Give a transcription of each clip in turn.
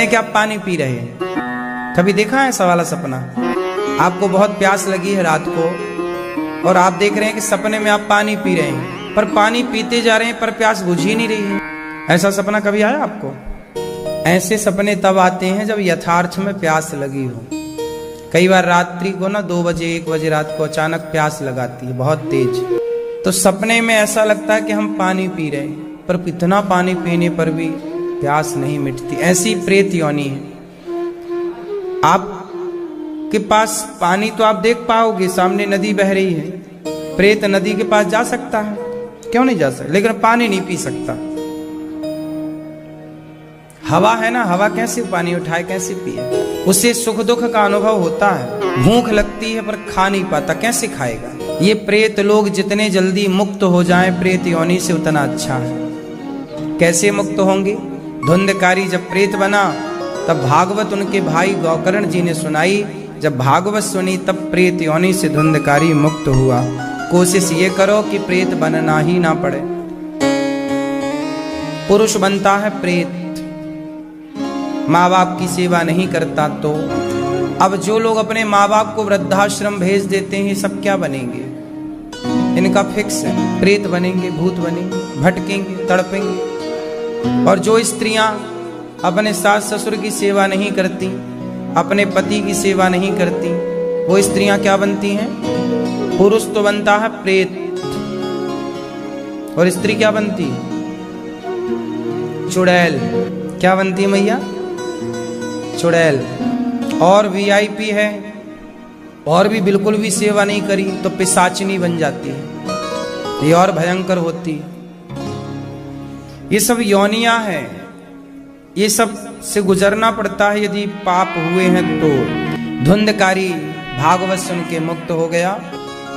कि आप पानी पी रहे हैं। कभी देखा है ऐसा वाला सपना? आपको बहुत प्यास लगी है रात को और आप देख रहे हैं कि सपने में आप पानी पी रहे हैं, पर पानी पीते जा रहे हैं पर प्यास बुझ ही नहीं रही है। ऐसा सपना कभी आया आपको? ऐसे सपने तब आते हैं जब यथार्थ में प्यास लगी हो। कई बार रात्रि को ना 2 बजे 1 बजे रात को अचानक प्यास लगाती है बहुत तेज, तो सपने में ऐसा लगता है कि हम पानी पी रहे हैं, पर इतना पानी पीने पर भी प्यास नहीं मिटती। ऐसी प्रेत योनि है। आप के पास पानी तो आप देख पाओगे, सामने नदी बह रही है, प्रेत नदी के पास जा सकता है? क्यों नहीं जा सकता? लेकिन पानी नहीं पी सकता। हवा है ना, हवा कैसे पानी उठाए, कैसे पिए? उसे सुख दुख का अनुभव होता है। भूख लगती है पर खा नहीं पाता, कैसे खाएगा? ये प्रेत लोग जितने जल्दी मुक्त हो जाएं प्रेत योनि से उतना अच्छा है। कैसे मुक्त होंगे? धुंधकारी जब प्रेत बना तब भागवत उनके भाई गौकर्ण जी ने सुनाई। जब भागवत सुनी तब प्रेत योनि से धुंधकारी मुक्त हुआ। कोशिश ये करो कि प्रेत बनना ही ना पड़े। पुरुष बनता है प्रेत, माँ बाप की सेवा नहीं करता तो। अब जो लोग अपने माँ बाप को वृद्धाश्रम भेज देते हैं, सब क्या बनेंगे? इनका फिक्स है, प्रेत बनेंगे, भूत बनेंगे, भटकेंगे, तड़पेंगे। और जो स्त्रियां अपने सास ससुर की सेवा नहीं करती, अपने पति की सेवा नहीं करती, वो स्त्रियां क्या बनती हैं? पुरुष तो बनता है प्रेत और स्त्री क्या बनती? चुड़ैल। क्या बनती है मैया? चुड़ैल। और वीआईपी है और भी बिल्कुल भी सेवा नहीं करी तो पिशाचिनी बन जाती है। ये और भयंकर होती है। ये सब योनियां हैं, ये सब से गुजरना पड़ता है यदि पाप हुए हैं तो। धुंधकारी भागवत सुन के मुक्त हो गया।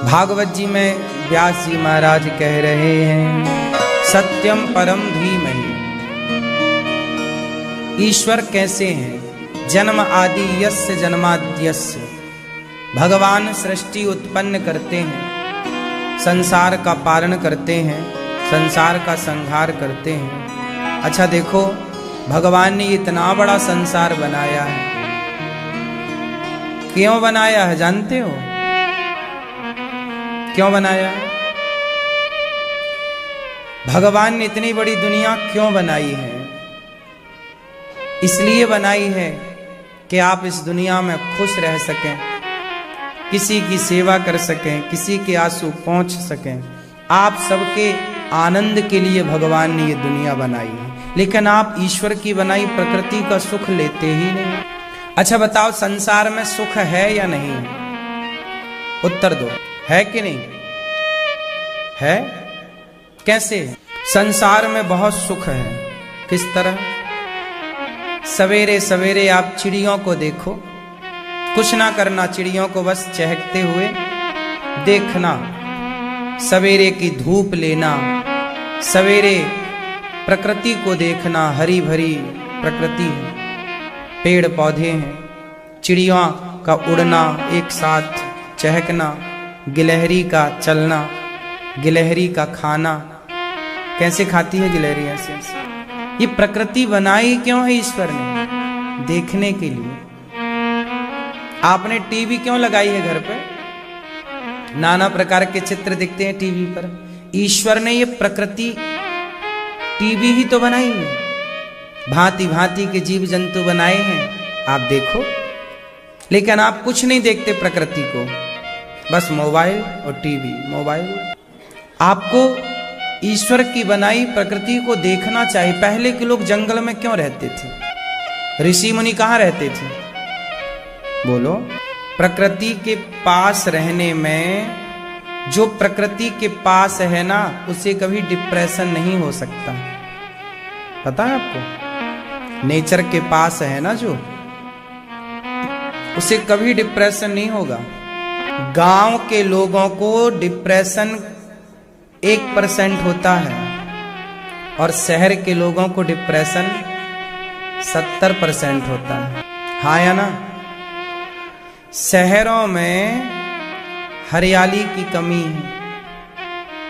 भागवत जी में व्यास जी महाराज कह रहे हैं, सत्यम परम धीमहि। ईश्वर कैसे हैं? जन्म आदि यस्य जन्माद्यस्य। भगवान सृष्टि उत्पन्न करते हैं, संसार का पालन करते हैं, संसार का संहार करते हैं। अच्छा देखो, भगवान ने इतना बड़ा संसार बनाया है, क्यों बनाया है जानते हो? क्यों बनाया है? भगवान ने इतनी बड़ी दुनिया क्यों बनाई है? इसलिए बनाई है कि आप इस दुनिया में खुश रह सकें, किसी की सेवा कर सकें, किसी के आंसू पहुंच सकें। आप सबके आनंद के लिए भगवान ने ये दुनिया बनाई है। लेकिन आप ईश्वर की बनाई प्रकृति का सुख लेते ही नहीं। अच्छा बताओ, संसार में सुख है या नहीं है? उत्तर दो, है कि नहीं है? कैसे? संसार में बहुत सुख है। किस तरह? सवेरे सवेरे आप चिड़ियों को देखो, कुछ ना करना, चिड़ियों को बस चहकते हुए देखना, सवेरे की धूप लेना, सवेरे प्रकृति को देखना। हरी भरी प्रकृति है, पेड़ पौधे हैं, चिड़ियों का उड़ना, एक साथ चहकना, गिलहरी का चलना, गिलहरी का खाना। कैसे खाती है गिलहरी? ऐसे। ये प्रकृति बनाई क्यों है ईश्वर ने? देखने के लिए। आपने टीवी क्यों लगाई है घर पे? नाना प्रकार के चित्र दिखते हैं टीवी पर। ईश्वर ने ये प्रकृति टीवी ही तो बनाई है, भांति भांति के जीव जंतु बनाए हैं, आप देखो। लेकिन आप कुछ नहीं देखते प्रकृति को, बस मोबाइल और टीवी, मोबाइल। आपको ईश्वर की बनाई प्रकृति को देखना चाहिए। पहले के लोग जंगल में क्यों रहते थे? ऋषि मुनि कहाँ रहते थे? बोलो। प्रकृति के पास रहने में, जो प्रकृति के पास है ना, उसे कभी डिप्रेशन नहीं हो सकता। पता है आपको? नेचर के पास है ना जो, उसे कभी डिप्रेशन नहीं होगा। गांव के लोगों को डिप्रेशन 1% होता है और शहर के लोगों को डिप्रेशन 70% होता है। हाँ या ना? शहरों में हरियाली की कमी है,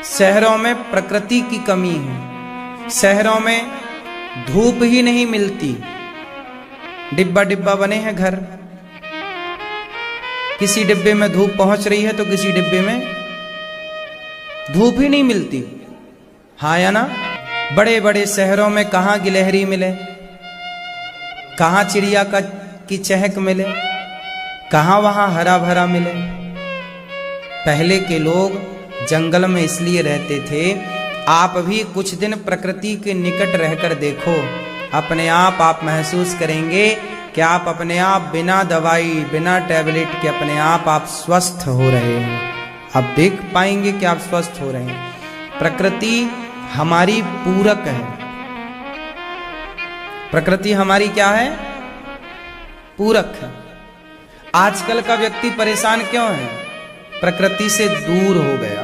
शहरों में प्रकृति की कमी है, शहरों में धूप ही नहीं मिलती। डिब्बा डिब्बा बने हैं घर, किसी डिब्बे में धूप पहुंच रही है तो किसी डिब्बे में धूप ही नहीं मिलती। हाँ या ना? बड़े बड़े शहरों में कहाँ गिलहरी मिले, कहाँ चिड़िया की चहक मिले, कहाँ वहां हरा भरा मिले। पहले के लोग जंगल में इसलिए रहते थे। आप भी कुछ दिन प्रकृति के निकट रहकर देखो, अपने आप महसूस करेंगे कि आप अपने आप बिना दवाई बिना टैबलेट के अपने आप स्वस्थ हो रहे हैं। आप देख पाएंगे कि आप स्वस्थ हो रहे हैं। प्रकृति हमारी पूरक है। प्रकृति हमारी क्या है? पूरक है। आजकल का व्यक्ति परेशान क्यों है? प्रकृति से दूर हो गया।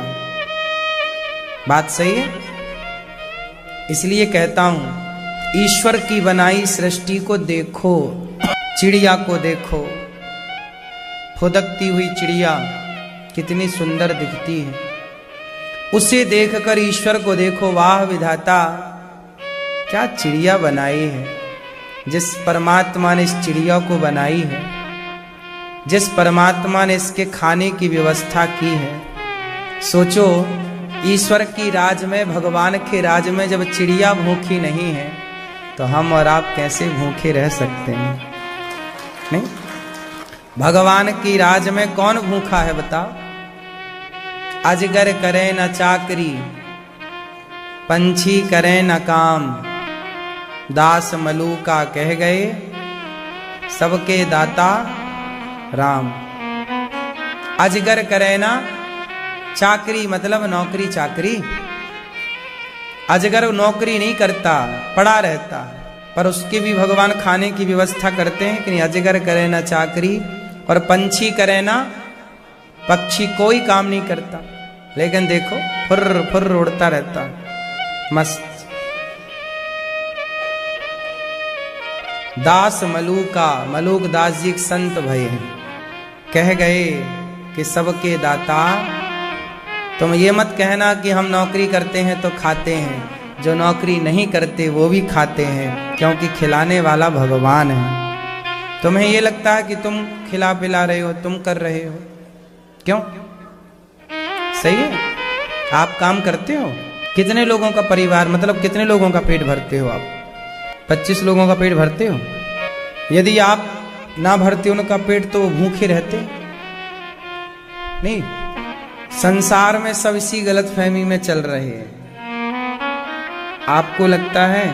बात सही है? इसलिए कहता हूं, ईश्वर की बनाई सृष्टि को देखो, चिड़िया को देखो, फुदकती हुई चिड़िया कितनी सुंदर दिखती है। उसे देखकर ईश्वर को देखो, वाह विधाता क्या चिड़िया बनाई है। जिस परमात्मा ने इस चिड़िया को बनाई है, जिस परमात्मा ने इसके खाने की व्यवस्था की है, सोचो ईश्वर की राज में, भगवान के राज में जब चिड़िया भूखी नहीं है तो हम और आप कैसे भूखे रह सकते हैं? नहीं, भगवान की राज में कौन भूखा है बताओ? अजगर करे न चाकरी, पंछी करे न काम, दास मलूका कह गए, सबके दाता राम। अजगर करे ना चाकरी मतलब नौकरी चाकरी। अजगर नौकरी नहीं करता, पड़ा रहता, पर उसके भी भगवान खाने की व्यवस्था करते हैं कि नहीं? अजगर करे ना चाकरी, और पंछी करे ना, पक्षी कोई काम नहीं करता, लेकिन देखो फुर्र फुर्र उड़ता रहता मस्त। दास मलूका, मलूक दास जी एक संत भय हैं, कह गए कि सबके दाता। तुम ये मत कहना कि हम नौकरी करते हैं तो खाते हैं, जो नौकरी नहीं करते वो भी खाते हैं, क्योंकि खिलाने वाला भगवान है। तुम्हें ये लगता है कि तुम खिला पिला रहे हो, तुम कर रहे हो, क्यों? सही है, आप काम करते हो। कितने लोगों का परिवार, मतलब कितने लोगों का पेट भरते हो आप? 25 लोगों का पेट भरते हो। यदि आप ना भरते उनका पेट तो वो भूखे रहते नहीं। संसार में सब इसी गलतफहमी में चल रहे हैं। आपको लगता है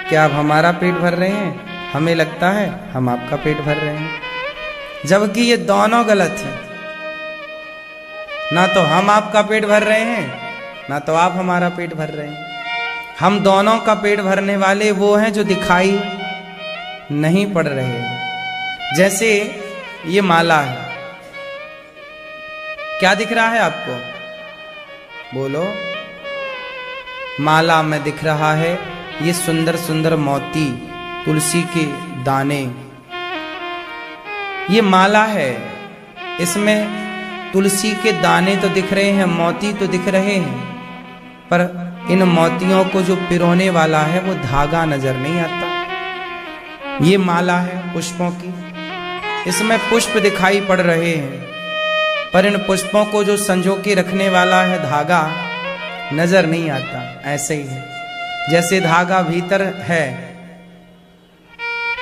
कि आप हमारा पेट भर रहे हैं, हमें लगता है हम आपका पेट भर रहे हैं, जबकि ये दोनों गलत है। ना तो हम आपका पेट भर रहे हैं, ना तो आप हमारा पेट भर रहे हैं। हम दोनों का पेट भरने वाले वो हैं जो दिखाई नहीं पड़ रहे हैं। जैसे ये माला है, क्या दिख रहा है आपको? बोलो। माला में दिख रहा है ये सुंदर सुंदर मोती, तुलसी के दाने, ये माला है। इसमें तुलसी के दाने तो दिख रहे हैं, मोती तो दिख रहे हैं, पर इन मोतियों को जो पिरोने वाला है वो धागा नजर नहीं आता। ये माला है पुष्पों की, इसमें पुष्प दिखाई पड़ रहे हैं, पर इन पुष्पों को जो संजो के रखने वाला है धागा नजर नहीं आता। ऐसे ही है, जैसे धागा भीतर है,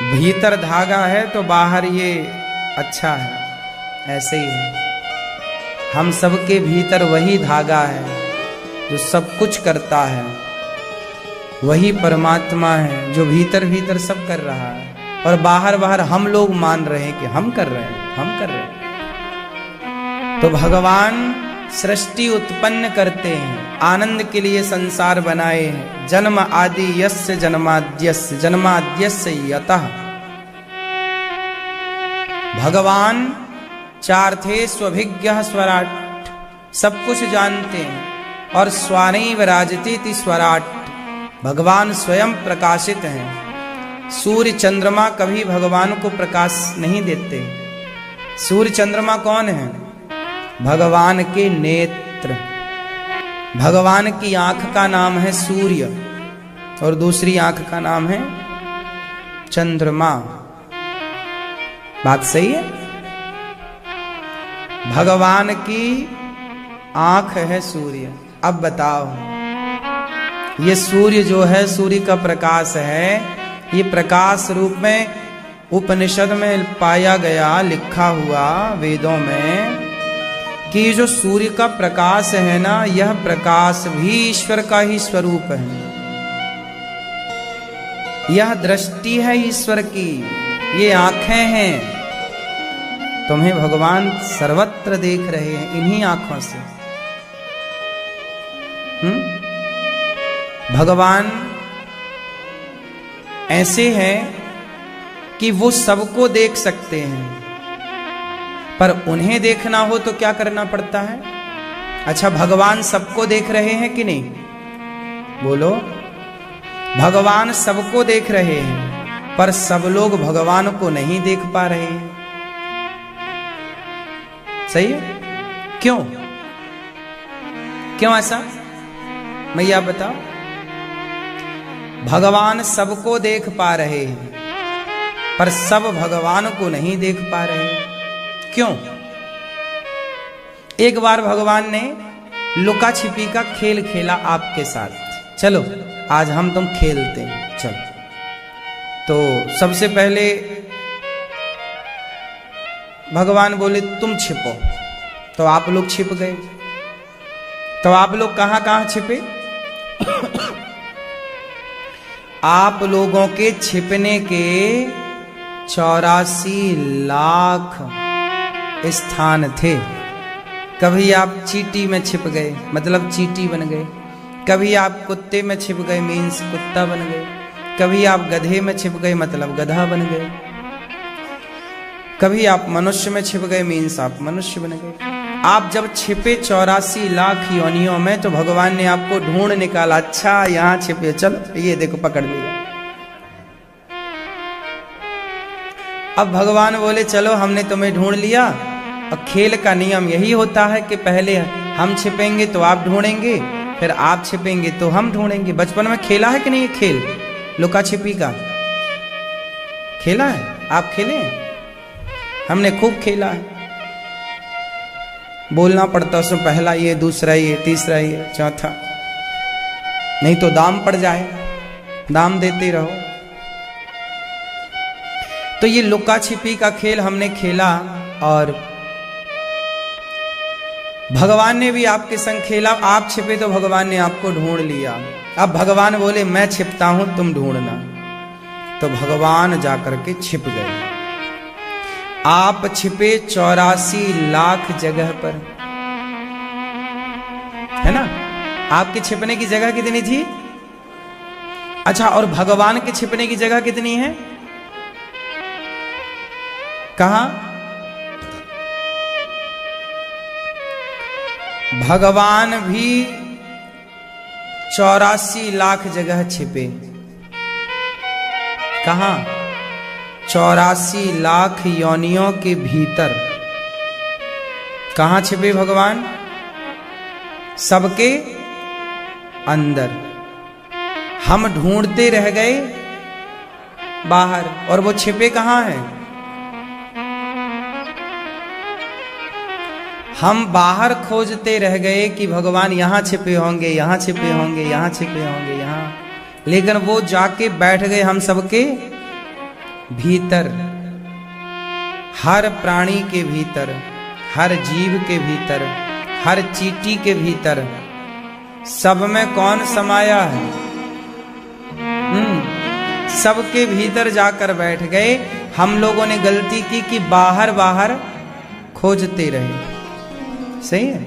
भीतर धागा है तो बाहर ये अच्छा है, ऐसे ही है। हम सबके भीतर वही धागा है जो सब कुछ करता है, वही परमात्मा है जो भीतर भीतर सब कर रहा है, और बाहर बाहर हम लोग मान रहे हैं कि हम कर रहे हैं, हम कर रहे हैं। तो भगवान सृष्टि उत्पन्न करते हैं, आनंद के लिए संसार बनाए हैं। जन्म आदि यस्य जन्माद्यस्य, जन्माद्यस्य यतः। भगवान चार थे, स्वभिज्ञः स्वराट, सब कुछ जानते हैं, और स्वानैव राजतीति स्वराट, भगवान स्वयं प्रकाशित हैं। सूर्य चंद्रमा कभी भगवान को प्रकाश नहीं देते। सूर्य चंद्रमा कौन है? भगवान के नेत्र। भगवान की आंख का नाम है सूर्य, और दूसरी आंख का नाम है चंद्रमा। बात सही है। भगवान की आंख है सूर्य। अब बताओ, ये सूर्य जो है, सूर्य का प्रकाश है, ये प्रकाश रूप में उपनिषद में पाया गया, लिखा हुआ वेदों में कि जो सूर्य का प्रकाश है ना, यह प्रकाश भी ईश्वर का ही स्वरूप है। यह दृष्टि है ईश्वर की, ये आंखें हैं। तुम्हें भगवान सर्वत्र देख रहे हैं इन्हीं आंखों से। भगवान ऐसे हैं कि वो सबको देख सकते हैं, पर उन्हें देखना हो तो क्या करना पड़ता है? अच्छा, भगवान सबको देख रहे हैं कि नहीं? बोलो। भगवान सबको देख रहे हैं, पर सब लोग भगवान को नहीं देख पा रहे हैं। सही है? क्यों? क्यों ऐसा? भैया बताओ। भगवान सबको देख पा रहे हैं, पर सब भगवान को नहीं देख पा रहे हैं। क्यों? एक बार भगवान ने लुका छिपी का खेल खेला आपके साथ। चलो आज हम तुम खेलते हैं, चलो। तो सबसे पहले भगवान बोले तुम छिपो, तो आप लोग छिप गए। तो आप लोग कहां कहां छिपे? आप लोगों के छिपने के 84 लाख स्थान थे। कभी आप चींटी में छिप गए, मतलब चींटी बन गए। कभी आप कुत्ते में छिप गए, मीन्स कुत्ता बन गए। कभी आप गधे में छिप गए, मतलब गधा बन गए। कभी आप मनुष्य में छिप गए, मीन्स आप मनुष्य बन गए। आप जब छिपे 84 लाख योनियों में, तो भगवान ने आपको ढूंढ निकाला। अच्छा यहां छिपे, चलो ये देखो पकड़ लिया। अब भगवान बोले चलो हमने तुम्हें ढूंढ लिया। और खेल का नियम यही होता है कि पहले हम छिपेंगे तो आप ढूंढेंगे, फिर आप छिपेंगे तो हम ढूंढेंगे। बचपन में खेला है कि नहीं ये खेल लुका छिपी का? खेला है? आप खेले हैं? हमने खूब खेला है। बोलना पड़ता उसमें पहला ये, दूसरा ये, तीसरा ये, चौथा, नहीं तो दाम पड़ जाए। दाम देते रहो। तो ये लुका छिपी का खेल हमने खेला, और भगवान ने भी आपके संग खेला। आप छिपे तो भगवान ने आपको ढूंढ लिया। अब भगवान बोले मैं छिपता हूं, तुम ढूंढना। तो भगवान जाकर के छिप गए। आप छिपे 84 लाख जगह पर, है ना? आपके छिपने की जगह कितनी थी? अच्छा, और भगवान के छिपने की जगह कितनी है? कहां? भगवान भी 84 लाख जगह छिपे। कहां? 84 लाख योनियों के भीतर। कहां छिपे भगवान? सबके अंदर। हम ढूंढते रह गए बाहर, और वो छिपे कहां हैं? हम बाहर खोजते रह गए कि भगवान यहां छिपे होंगे, यहां छिपे होंगे, यहां छिपे होंगे, यहां। लेकिन वो जाके बैठ गए हम सबके भीतर। हर प्राणी के भीतर, हर जीव के भीतर, हर चींटी के भीतर, सब में कौन समाया है? सबके भीतर जाकर बैठ गए। हम लोगों ने गलती की कि बाहर बाहर खोजते रहे। सही है?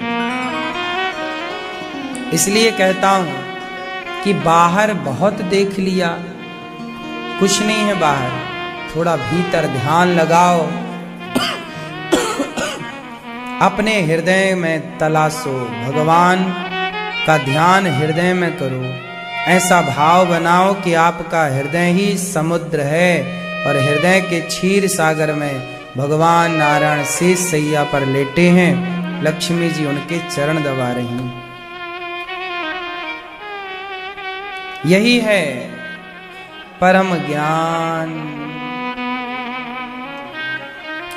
इसलिए कहता हूं कि बाहर बहुत देख लिया, कुछ नहीं है बाहर। थोड़ा भीतर ध्यान लगाओ, अपने हृदय में तलाशो, भगवान का ध्यान हृदय में करो। ऐसा भाव बनाओ कि आपका हृदय ही समुद्र है, और हृदय के क्षीर सागर में भगवान नारायण शेष सैया पर लेटे हैं। लक्ष्मी जी उनके चरण दबा रही हैं। यही है परम ज्ञान।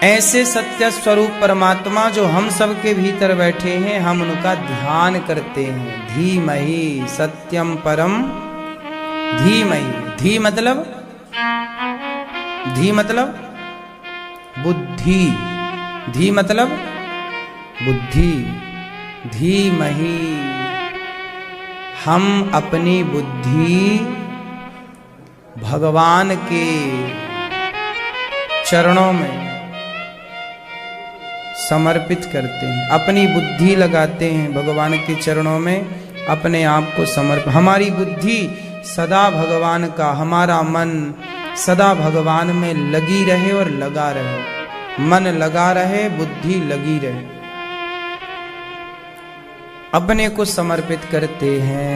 ऐसे सत्य स्वरूप परमात्मा जो हम सब के भीतर बैठे हैं, हम उनका ध्यान करते हैं। धीमहि सत्यम परम धीमहि। धी मतलब बुद्धि। धी मतलब बुद्धि। धीमहि हम अपनी बुद्धि भगवान के चरणों में समर्पित करते हैं। अपनी बुद्धि लगाते हैं भगवान के चरणों में, अपने आप को समर्पित। हमारी बुद्धि सदा भगवान का, हमारा मन सदा भगवान में लगी रहे और लगा रहे। मन लगा रहे, बुद्धि लगी रहे। अपने को समर्पित करते हैं।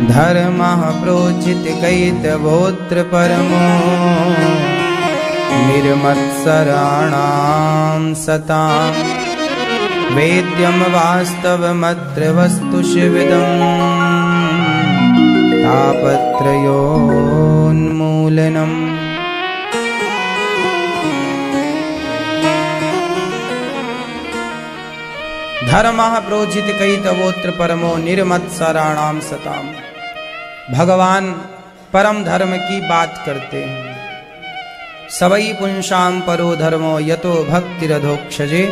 धर्मः प्रोचित कैतवोत्र परमो निर्मत्सराणां सतां वेद्यं वास्तवमत्र वस्तुशिविदं तापत्रयोन्मूलनम्। धर्मः प्रोचित कैतवोत्र परमो निर्मत्सराणां सतां। भगवान परम धर्म की बात करते हैं। सवै पुंसां परो धर्मो यतो भक्तिरधोक्षजे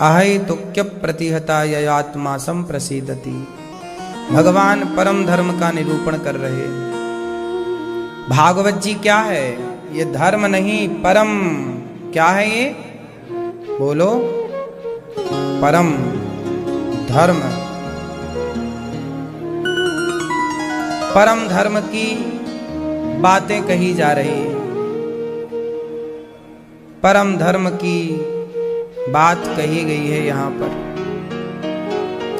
अहैतुक्य प्रतिहता ययात्मा संप्रसीदति। भगवान परम धर्म का निरूपण कर रहे हैं। भागवत जी क्या है? ये धर्म नहीं, परम। क्या है ये? बोलो। परम धर्म। परम धर्म की बातें कही जा रही है। परम धर्म की बात कही गई है यहाँ पर।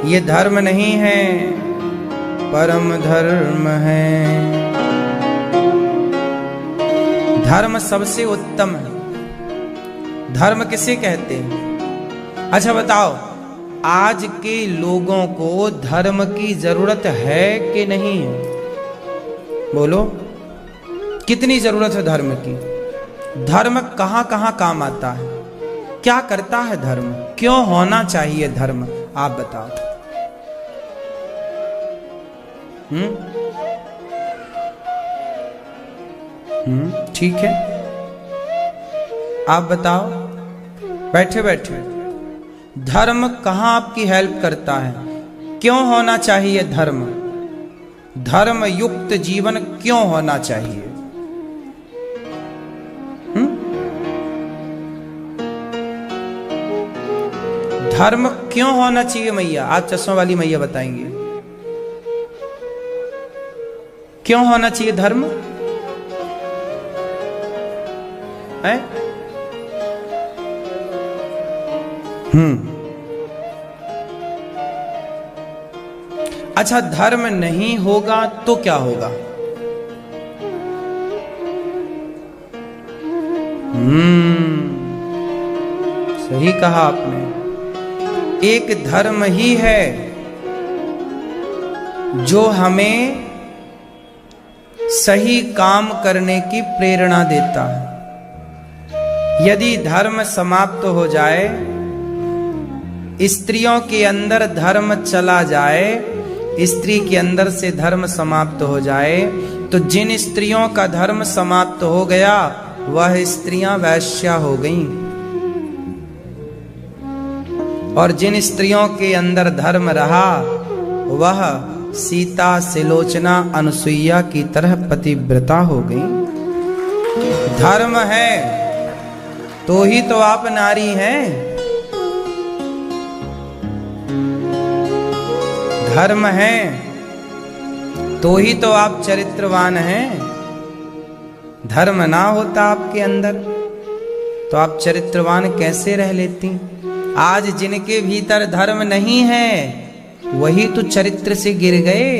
ये धर्म नहीं है, परम धर्म है। धर्म सबसे उत्तम है। धर्म किसे कहते हैं? अच्छा बताओ, आज के लोगों को धर्म की जरूरत है कि नहीं है? बोलो, कितनी जरूरत है धर्म की? धर्म कहां कहां काम आता है? क्या करता है धर्म? क्यों होना चाहिए धर्म? आप बताओ। ठीक है, आप बताओ। बैठे बैठे धर्म कहां आपकी हेल्प करता है? क्यों होना चाहिए धर्म? धर्म युक्त जीवन क्यों होना चाहिए? धर्म क्यों होना चाहिए मैया? आप चश्मा वाली मैया बताएंगे क्यों होना चाहिए धर्म है? अच्छा, धर्म नहीं होगा तो क्या होगा? सही कहा आपने। एक धर्म ही है जो हमें सही काम करने की प्रेरणा देता है। यदि धर्म समाप्त हो जाए, स्त्रियों के अंदर धर्म चला जाए, स्त्री के अंदर से धर्म समाप्त हो जाए, तो जिन स्त्रियों का धर्म समाप्त हो गया वह स्त्रियां वैश्या हो गईं। और जिन स्त्रियों के अंदर धर्म रहा वह सीता, सिलोचना, अनुसुईया की तरह पतिव्रता हो गई। धर्म है तो ही तो आप नारी हैं। धर्म है तो ही तो आप चरित्रवान हैं। धर्म ना होता आपके अंदर तो आप चरित्रवान कैसे रह लेती? आज जिनके भीतर धर्म नहीं है वही तो चरित्र से गिर गए।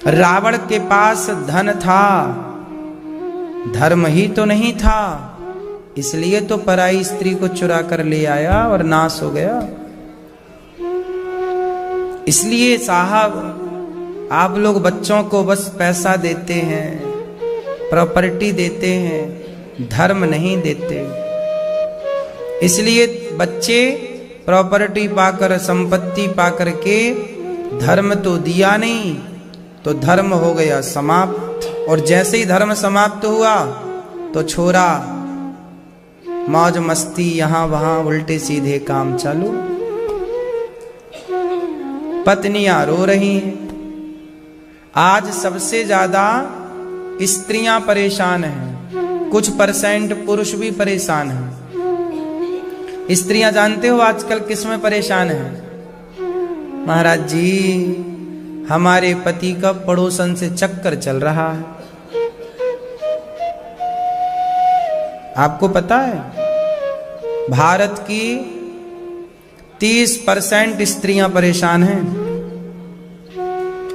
रावण के पास धन था, धर्म ही तो नहीं था, इसलिए तो पराई स्त्री को चुरा कर ले आया और नाश हो गया। इसलिए साहब, आप लोग बच्चों को बस पैसा देते हैं, प्रॉपर्टी देते हैं, धर्म नहीं देते। इसलिए बच्चे प्रॉपर्टी पाकर, संपत्ति पाकर के धर्म तो दिया नहीं, तो धर्म हो गया समाप्त। और जैसे ही धर्म समाप्त हुआ तो छोरा मौज मस्ती, यहां वहां उल्टे सीधे काम चालू। पत्नियां रो रही हैं। आज सबसे ज्यादा स्त्रियां परेशान हैं, कुछ परसेंट पुरुष भी परेशान हैं। स्त्रियां जानते हो आजकल किस में परेशान हैं? महाराज जी, हमारे पति का पड़ोसन से चक्कर चल रहा है। आपको पता है भारत की 30% स्त्रियां परेशान हैं,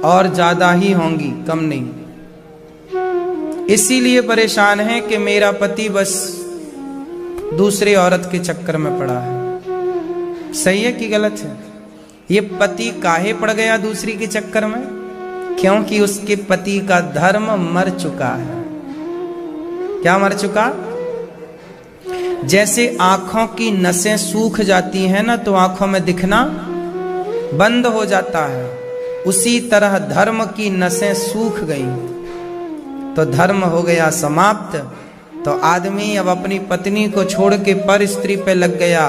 और ज्यादा ही होंगी, कम नहीं। इसीलिए परेशान है कि मेरा पति बस दूसरे औरत के चक्कर में पड़ा है। सही है कि गलत है? ये पति काहे पड़ गया दूसरी के चक्कर में? क्योंकि उसके पति का धर्म मर चुका है। क्या मर चुका? जैसे आंखों की नसें सूख जाती हैं ना, तो आंखों में दिखना बंद हो जाता है, उसी तरह धर्म की नसें सूख गई, तो धर्म हो गया समाप्त। तो आदमी अब अपनी पत्नी को छोड़ के पर स्त्री पे लग गया,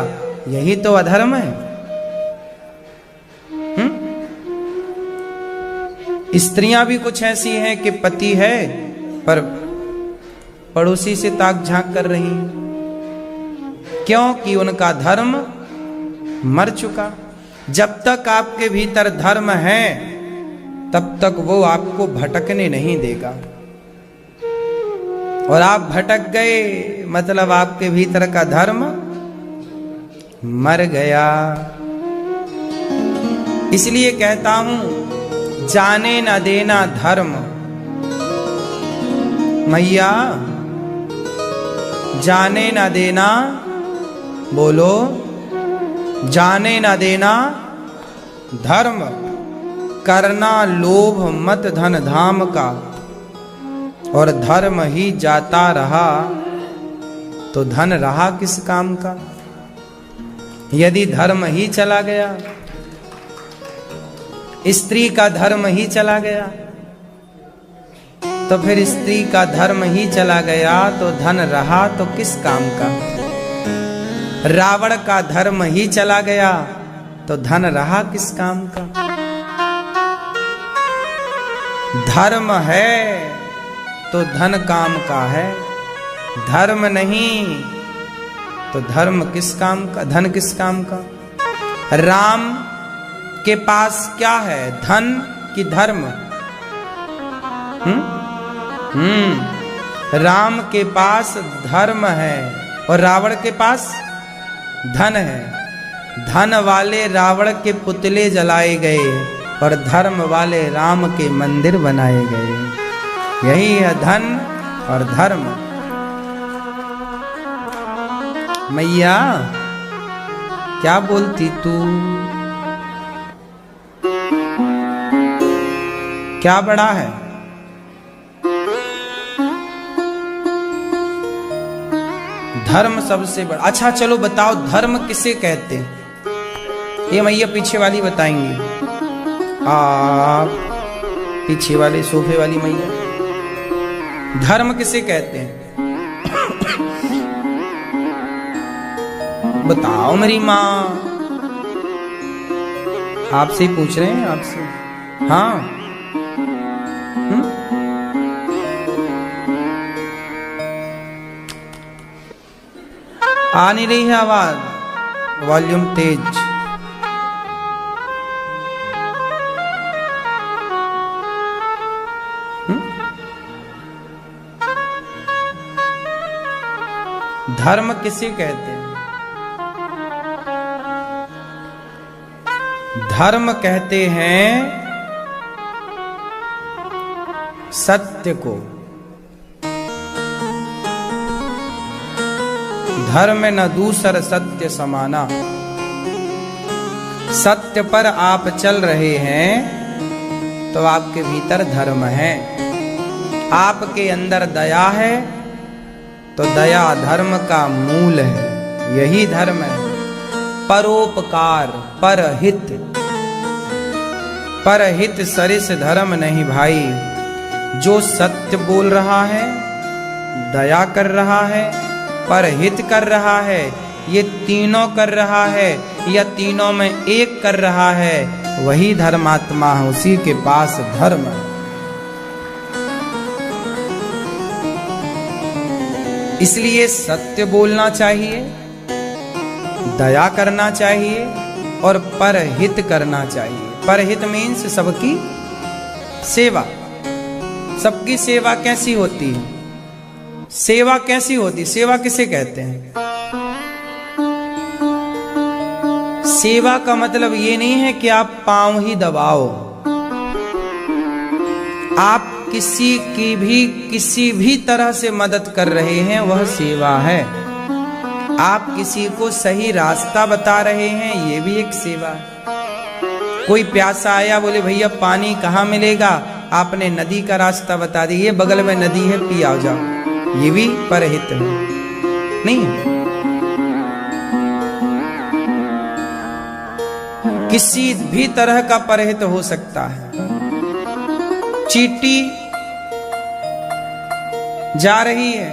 यही तो अधर्म है। स्त्रियां भी कुछ ऐसी हैं कि पति है पर पड़ोसी से ताक झांक कर रही, क्योंकि उनका धर्म मर चुका। जब तक आपके भीतर धर्म है तब तक वो आपको भटकने नहीं देगा, और आप भटक गए मतलब आपके भीतर का धर्म मर गया। इसलिए कहता हूं, जाने न देना धर्म। मैया, जाने न देना, बोलो, जाने न देना धर्म, करना लोभ मत धन धाम का, और धर्म ही जाता रहा तो धन रहा किस काम का। यदि धर्म ही चला गया, स्त्री का धर्म ही चला गया, तो फिर स्त्री का धर्म ही चला गया तो धन रहा तो किस काम का। रावण का धर्म ही चला गया तो धन रहा किस काम का। धर्म है तो धन काम का है, धर्म नहीं तो धर्म किस काम का, धन किस काम का। राम के पास क्या है, धन कि धर्म? राम के पास धर्म है और रावण के पास धन है। धन वाले रावण के पुतले जलाए गए और धर्म वाले राम के मंदिर बनाए गए। यही है धन और धर्म। मैया, क्या बोलती तू? क्या बड़ा है? धर्म सबसे बड़ा। अच्छा चलो बताओ, धर्म किसे कहते हैं? ये मैया पीछे वाली बताएंगी, आप पीछे वाले सोफे वाली मैया, धर्म किसे कहते हैं? बताओ मेरी माँ, आपसे ही पूछ रहे हैं, आपसे। हाँ, आ नहीं रही है आवाज, वॉल्यूम तेज। धर्म किसे कहते हैं? धर्म कहते हैं सत्य को। धर्म न दूसर सत्य समाना। सत्य पर आप चल रहे हैं तो आपके भीतर धर्म है। आपके अंदर दया है तो दया धर्म का मूल है, यही धर्म है। परोपकार, परहित, परहित सरिस धर्म नहीं भाई। जो सत्य बोल रहा है, दया कर रहा है, परहित कर रहा है, ये तीनों कर रहा है या तीनों में एक कर रहा है, वही धर्मात्मा है, उसी के पास धर्म है। इसलिए सत्य बोलना चाहिए, दया करना चाहिए और परहित करना चाहिए। परहित मीन्स सबकी सेवा। सबकी सेवा कैसी होती है? सेवा कैसी होती? सेवा किसे कहते हैं? सेवा का मतलब ये नहीं है कि आप पांव ही दबाओ। आप किसी भी तरह से मदद कर रहे हैं, वह सेवा है। आप किसी को सही रास्ता बता रहे हैं, ये भी एक सेवा है। कोई प्यासा आया, बोले भैया पानी कहाँ मिलेगा, आपने नदी का रास्ता बता दिया, ये बगल में नदी है, पी आओ जाओ, ये भी परहित है, नहीं है? किसी भी तरह का परहित हो सकता है। चींटी जा रही है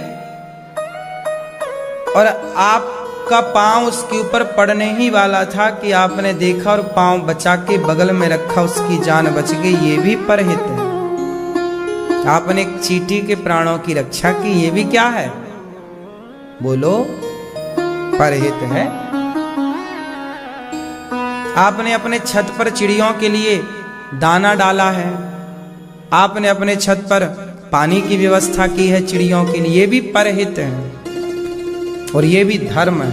और आपका पांव उसके ऊपर पड़ने ही वाला था कि आपने देखा और पांव बचा के बगल में रखा, उसकी जान बच गई, ये भी परहित है। आपने एक चींटी के प्राणों की रक्षा की, ये भी क्या है? बोलो, परहित है। आपने अपने छत पर चिड़ियों के लिए दाना डाला है, आपने अपने छत पर पानी की व्यवस्था की है चिड़ियों के लिए, ये भी परहित है और ये भी धर्म है।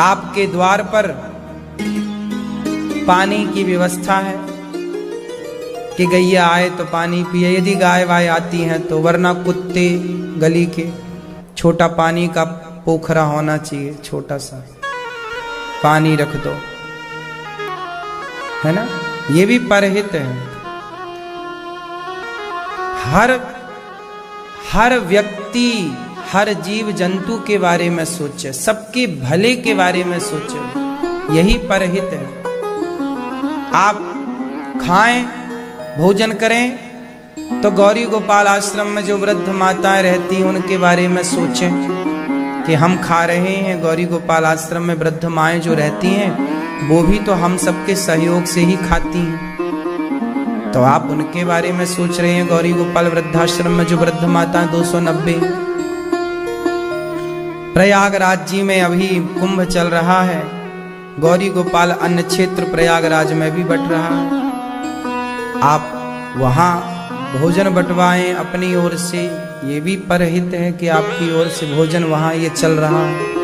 आपके द्वार पर पानी की व्यवस्था है कि गैया आए तो पानी पिए, यदि गाय वाय आती हैं तो, वरना कुत्ते गली के, छोटा पानी का पोखरा होना चाहिए, छोटा सा पानी रख दो, है ना? ये भी परहित है। हर व्यक्ति, हर जीव जंतु के बारे में सोचे, सबके भले के बारे में सोचे, यही परहित है। आप खाएं, भोजन करें तो गौरी गोपाल आश्रम में जो वृद्ध माताएं रहती हैं उनके बारे में सोचें कि हम खा रहे हैं। गौरी गोपाल आश्रम में वृद्ध माएं जो रहती हैं वो भी तो हम सबके सहयोग से ही खाती हैं, तो आप उनके बारे में सोच रहे हैं। गौरी गोपाल वृद्धाश्रम में जो वृद्ध माता 290। प्रयागराज जी में अभी कुंभ चल रहा है, गौरी गोपाल अन्न क्षेत्र प्रयागराज में भी बट रहा है। आप वहां भोजन बंटवाएं अपनी ओर से, ये भी परहित है कि आपकी ओर से भोजन वहां ये चल रहा है।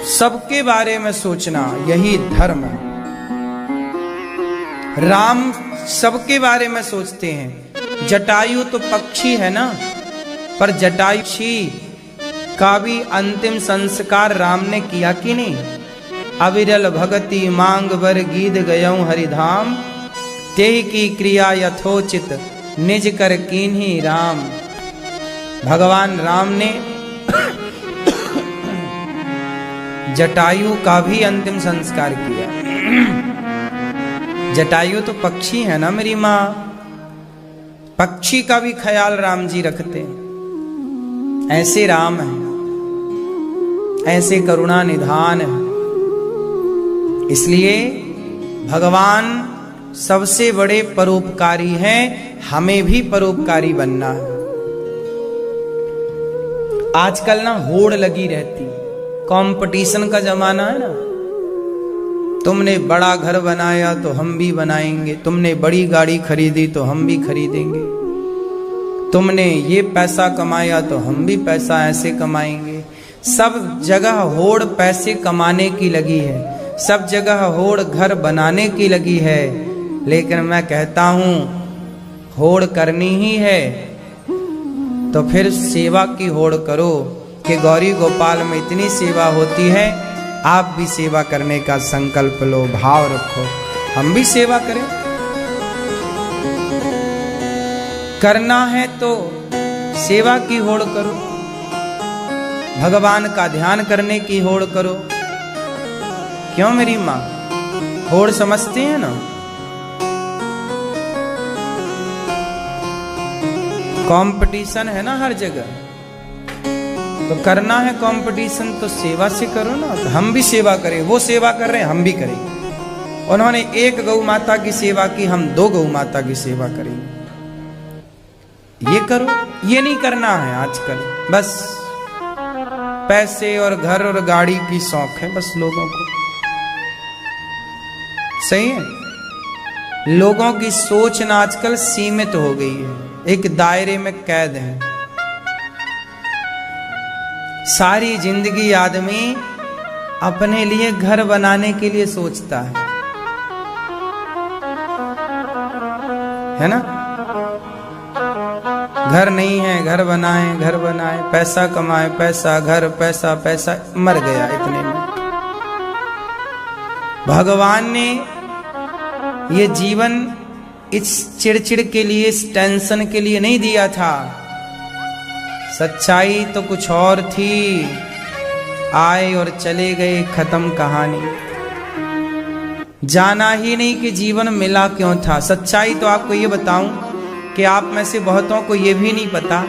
सबके बारे में सोचना, यही धर्म है। राम सबके बारे में सोचते हैं। जटायु तो पक्षी है ना, पर जटायु का भी अंतिम संस्कार राम ने किया कि नहीं? अविरल भगति मांग बर गीत गयऊं हरिधाम, तेहि की क्रिया यथोचित निज कर कीन्ही राम। भगवान राम ने जटायु का भी अंतिम संस्कार किया। जटायु तो पक्षी है ना मेरी माँ, पक्षी का भी ख्याल राम जी रखते। ऐसे राम है, ऐसे करुणा निधान है। इसलिए भगवान सबसे बड़े परोपकारी हैं, हमें भी परोपकारी बनना है। आजकल ना होड़ लगी रहती, कंपटीशन का जमाना है ना। तुमने बड़ा घर बनाया तो हम भी बनाएंगे, तुमने बड़ी गाड़ी खरीदी तो हम भी खरीदेंगे, तुमने ये पैसा कमाया तो हम भी पैसा ऐसे कमाएंगे। सब जगह होड़ पैसे कमाने की लगी है, सब जगह होड़ घर बनाने की लगी है। लेकिन मैं कहता हूं होड़ करनी ही है तो फिर सेवा की होड़ करो कि गौरी गोपाल में इतनी सेवा होती है, आप भी सेवा करने का संकल्प लो, भाव रखो, हम भी सेवा करें। करना है तो सेवा की होड़ करो, भगवान का ध्यान करने की होड़ करो। क्यों मेरी माँ, होड़ समझते हैं ना? कंपटीशन है ना हर जगह, तो करना है कंपटीशन तो सेवा से करो ना। तो हम भी सेवा करें, वो सेवा कर रहे हैं हम भी करें। उन्होंने एक गौ माता की सेवा की, हम 2 गौ माता की सेवा करेंगे। ये करो, ये नहीं करना है आजकल। बस पैसे और घर और गाड़ी की शौक है बस लोगों को। सही है, लोगों की सोच ना आजकल सीमित हो गई है, एक दायरे में कैद है। सारी जिंदगी आदमी अपने लिए घर बनाने के लिए सोचता है ना? घर नहीं है, घर बनाए, घर बनाए, पैसा कमाए, पैसा, घर, पैसा, पैसा, मर गया इतने में। भगवान ने ये जीवन इस चिड़चिड़ के लिए, इस टेंशन के लिए नहीं दिया था। सच्चाई तो कुछ और थी। आए और चले गए, खत्म कहानी। जाना ही नहीं कि जीवन मिला क्यों था। सच्चाई तो आपको ये बताऊं कि आप में से बहुतों को ये भी नहीं पता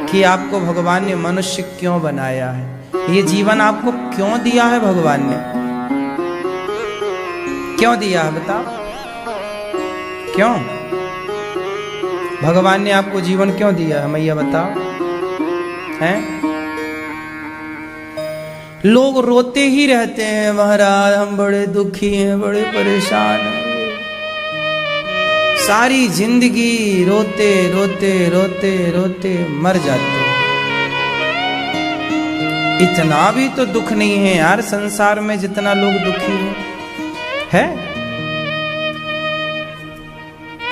कि आपको भगवान ने मनुष्य क्यों बनाया है। ये जीवन आपको क्यों दिया है भगवान ने? क्यों दिया है बताओ? क्यों भगवान ने आपको जीवन क्यों दिया है मैया बताओ? हैं? लोग रोते ही रहते हैं, महाराज हम बड़े दुखी हैं, बड़े परेशान हैं। सारी जिंदगी रोते रोते रोते रोते मर जाते हैं। इतना भी तो दुख नहीं है यार संसार में जितना लोग दुखी हैं, है?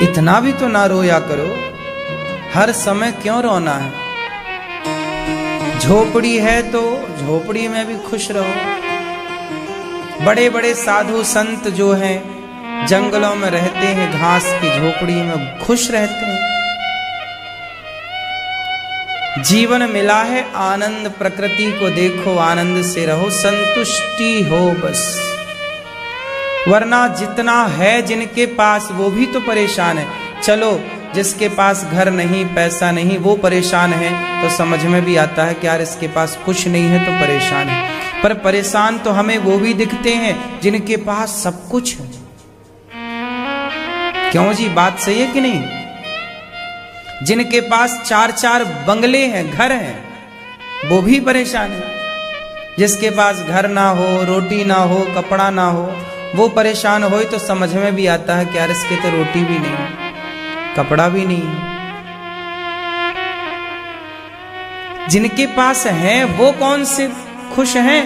इतना भी तो ना रोया करो। हर समय क्यों रोना है? झोपड़ी है तो झोपड़ी में भी खुश रहो। बड़े बड़े साधु संत जो हैं जंगलों में रहते हैं, घास की झोपड़ी में खुश रहते हैं। जीवन मिला है आनंद, प्रकृति को देखो, आनंद से रहो, संतुष्टि हो बस। वरना जितना है जिनके पास वो भी तो परेशान है। चलो जिसके पास घर नहीं, पैसा नहीं, वो परेशान है तो समझ में भी आता है कि यार इसके पास कुछ नहीं है तो परेशान है। पर परेशान तो हमें वो भी दिखते हैं जिनके पास सब कुछ है। क्यों जी, बात सही है कि नहीं? जिनके पास 4-4 बंगले हैं, घर हैं, वो भी परेशान है। जिसके पास घर ना हो, रोटी ना हो, कपड़ा ना हो, वो परेशान हो तो समझ में भी आता है कि यार इसके तो रोटी भी नहीं है, कपड़ा भी नहीं है। जिनके पास है वो कौन से खुश हैं?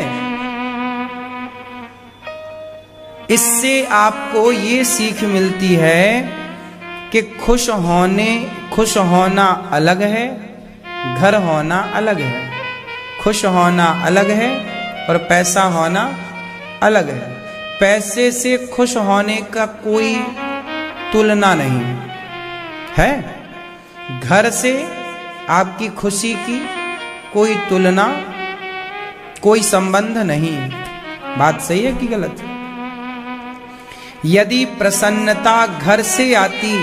इससे आपको ये सीख मिलती है कि खुश होना अलग है, घर होना अलग है। खुश होना अलग है और पैसा होना अलग है। पैसे से खुश होने का कोई तुलना नहीं है। घर से आपकी खुशी की कोई तुलना, कोई संबंध नहीं। बात सही है कि गलत? यदि प्रसन्नता घर से आती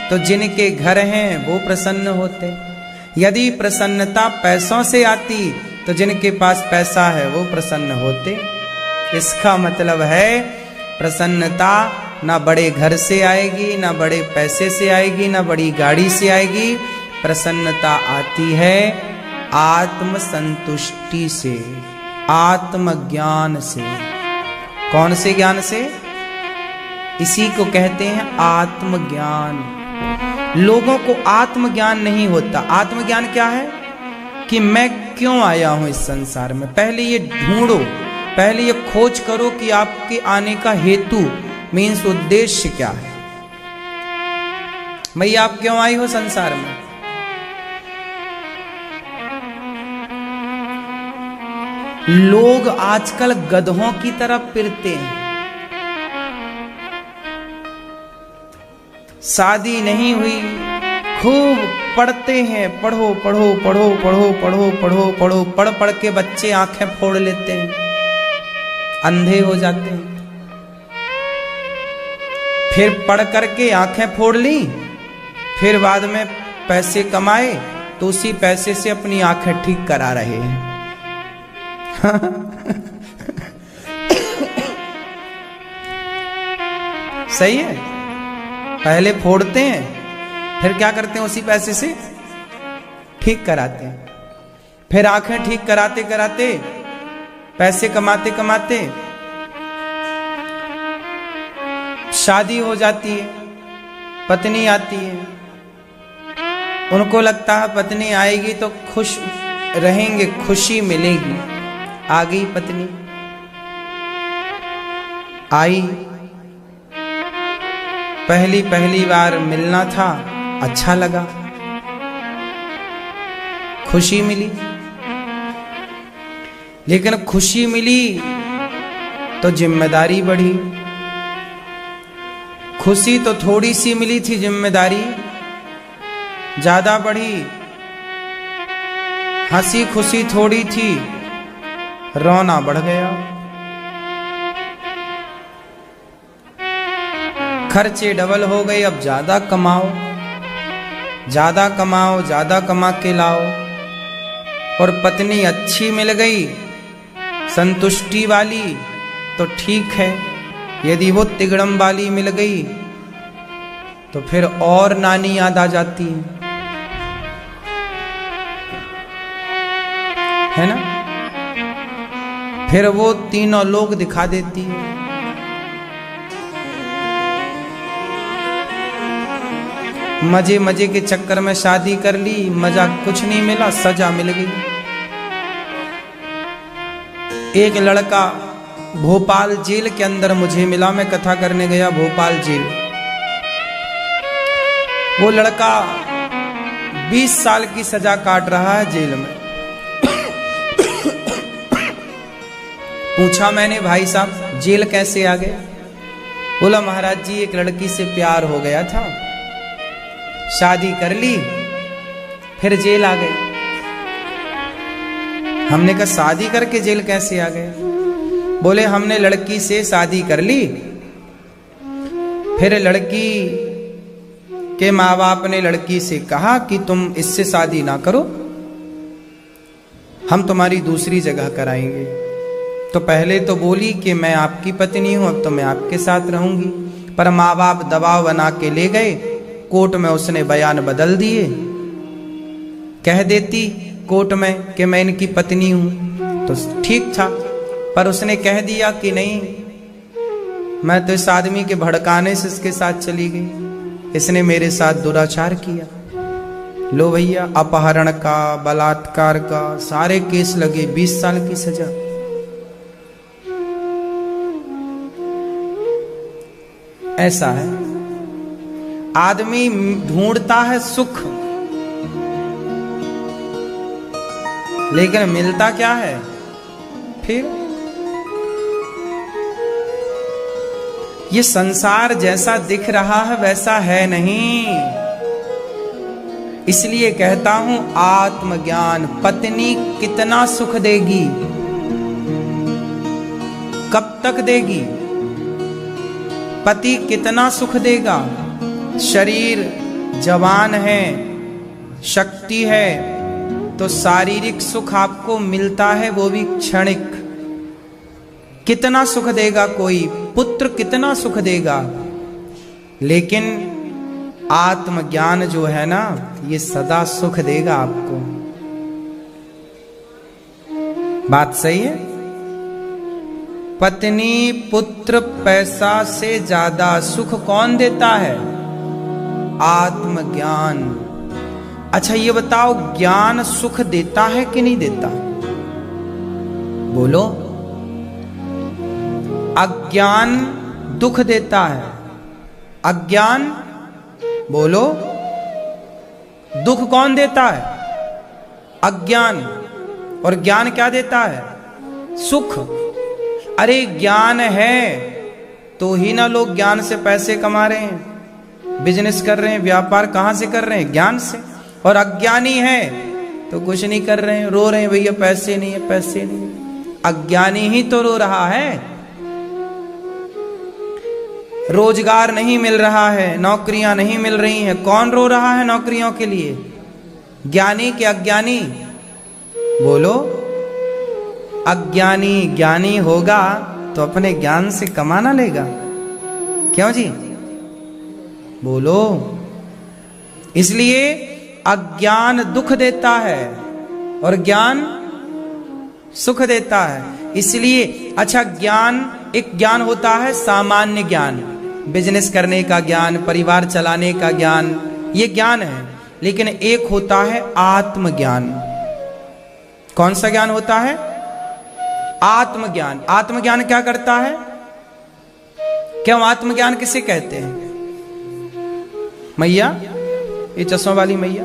तो जिनके घर हैं वो प्रसन्न होते। यदि प्रसन्नता पैसों से आती तो जिनके पास पैसा है वो प्रसन्न होते। इसका मतलब है प्रसन्नता ना बड़े घर से आएगी, ना बड़े पैसे से आएगी, ना बड़ी गाड़ी से आएगी। प्रसन्नता आती है आत्म संतुष्टि से, आत्मज्ञान से। कौन से ज्ञान से? इसी को कहते हैं आत्मज्ञान। लोगों को आत्मज्ञान नहीं होता। आत्मज्ञान क्या है? कि मैं क्यों आया हूं इस संसार में। पहले ये ढूंढो, पहले ये खोज करो कि आपके आने का हेतु मीन्स उद्देश्य क्या है। भैया आप क्यों आई हो संसार में? लोग आजकल गधों की तरह फिरते हैं। शादी नहीं हुई, खूब पढ़ते हैं, पढ़ो पढ़ो पढ़ो पढ़ो पढ़ो पढ़ो पढ़ो, पढ़ पढ़ के बच्चे आंखें फोड़ लेते हैं, अंधे हो जाते हैं। फिर पढ़ करके आंखें फोड़ ली, फिर बाद में पैसे कमाए तो उसी पैसे से अपनी आंखें ठीक करा रहे हैं। सही है, पहले फोड़ते हैं, फिर क्या करते हैं, उसी पैसे से ठीक कराते हैं। फिर आंखें ठीक कराते कराते, पैसे कमाते कमाते शादी हो जाती है, पत्नी आती है। उनको लगता है पत्नी आएगी तो खुश रहेंगे, खुशी मिलेगी। आ गई पत्नी, आई, पहली बार मिलना था, अच्छा लगा, खुशी मिली। लेकिन खुशी मिली तो जिम्मेदारी बढ़ी। खुशी तो थोड़ी सी मिली थी, जिम्मेदारी ज्यादा बढ़ी। हंसी खुशी थोड़ी थी, रोना बढ़ गया। खर्चे डबल हो गए, अब ज्यादा कमाओ, ज्यादा कमाओ, ज्यादा कमा के लाओ। और पत्नी अच्छी मिल गई, संतुष्टि वाली, तो ठीक है। यदि वो तिगड़म वाली मिल गई तो फिर और नानी याद आ जाती है ना। फिर वो तीनों लोग दिखा देती है। मजे मजे के चक्कर में शादी कर ली, मजा कुछ नहीं मिला, सजा मिल गई। एक लड़का भोपाल जेल के अंदर मुझे मिला, मैं कथा करने गया भोपाल जेल। वो लड़का 20 साल की सजा काट रहा है जेल में। पूछा मैंने, भाई साहब जेल कैसे आ गए? बोला महाराज जी एक लड़की से प्यार हो गया था, शादी कर ली, फिर जेल आ गए। हमने कहा शादी करके जेल कैसे आ गए? बोले हमने लड़की से शादी कर ली, फिर लड़की के माँ बाप ने लड़की से कहा कि तुम इससे शादी ना करो, हम तुम्हारी दूसरी जगह कराएंगे। तो पहले तो बोली कि मैं आपकी पत्नी हूं, अब तो मैं आपके साथ रहूंगी। पर माँ बाप दबाव बना के ले गए, कोर्ट में उसने बयान बदल दिए। कह देती कोर्ट में कि मैं इनकी पत्नी हूं तो ठीक था, पर उसने कह दिया कि नहीं, मैं तो इस आदमी के भड़काने से इसके साथ चली गई, इसने मेरे साथ दुराचार किया। लो भैया, अपहरण का, बलात्कार का सारे केस लगे, 20 साल की सजा। ऐसा है, आदमी ढूंढता है सुख, लेकिन मिलता क्या है? फिर ये संसार जैसा दिख रहा है वैसा है नहीं। इसलिए कहता हूं आत्मज्ञान। पत्नी कितना सुख देगी, कब तक देगी? पति कितना सुख देगा? शरीर जवान है, शक्ति है, तो शारीरिक सुख आपको मिलता है, वो भी क्षणिक। कितना सुख देगा कोई? पुत्र कितना सुख देगा? लेकिन आत्मज्ञान जो है ना, ये सदा सुख देगा आपको। बात सही है? पत्नी, पुत्र, पैसा से ज्यादा सुख कौन देता है? आत्मज्ञान। अच्छा ये बताओ, ज्ञान सुख देता है कि नहीं देता? बोलो। अज्ञान दुख देता है, अज्ञान, बोलो, दुख कौन देता है? अज्ञान। और ज्ञान क्या देता है? सुख। अरे ज्ञान है तो ही ना लोग ज्ञान से पैसे कमा रहे हैं, बिजनेस कर रहे हैं, व्यापार कहां से कर रहे हैं? ज्ञान से। और अज्ञानी है तो कुछ नहीं कर रहे हैं, रो रहे हैं भैया पैसे नहीं है, पैसे नहीं है। अज्ञानी ही तो रो रहा है। रोजगार नहीं मिल रहा है, नौकरियां नहीं मिल रही हैं, कौन रो रहा है नौकरियों के लिए? ज्ञानी कि अज्ञानी? बोलो। अज्ञानी ज्ञानी होगा तो अपने ज्ञान से कमाना लेगा, क्यों जी? बोलो। इसलिए अज्ञान दुख देता है और ज्ञान सुख देता है। इसलिए अच्छा, ज्ञान एक ज्ञान होता है सामान्य ज्ञान, बिजनेस करने का ज्ञान, परिवार चलाने का ज्ञान, ये ज्ञान है। लेकिन एक होता है आत्मज्ञान। कौन सा ज्ञान होता है? आत्मज्ञान। आत्मज्ञान क्या करता है? क्यों आत्मज्ञान किसे कहते हैं? मैया, ये चश्मा वाली मैया,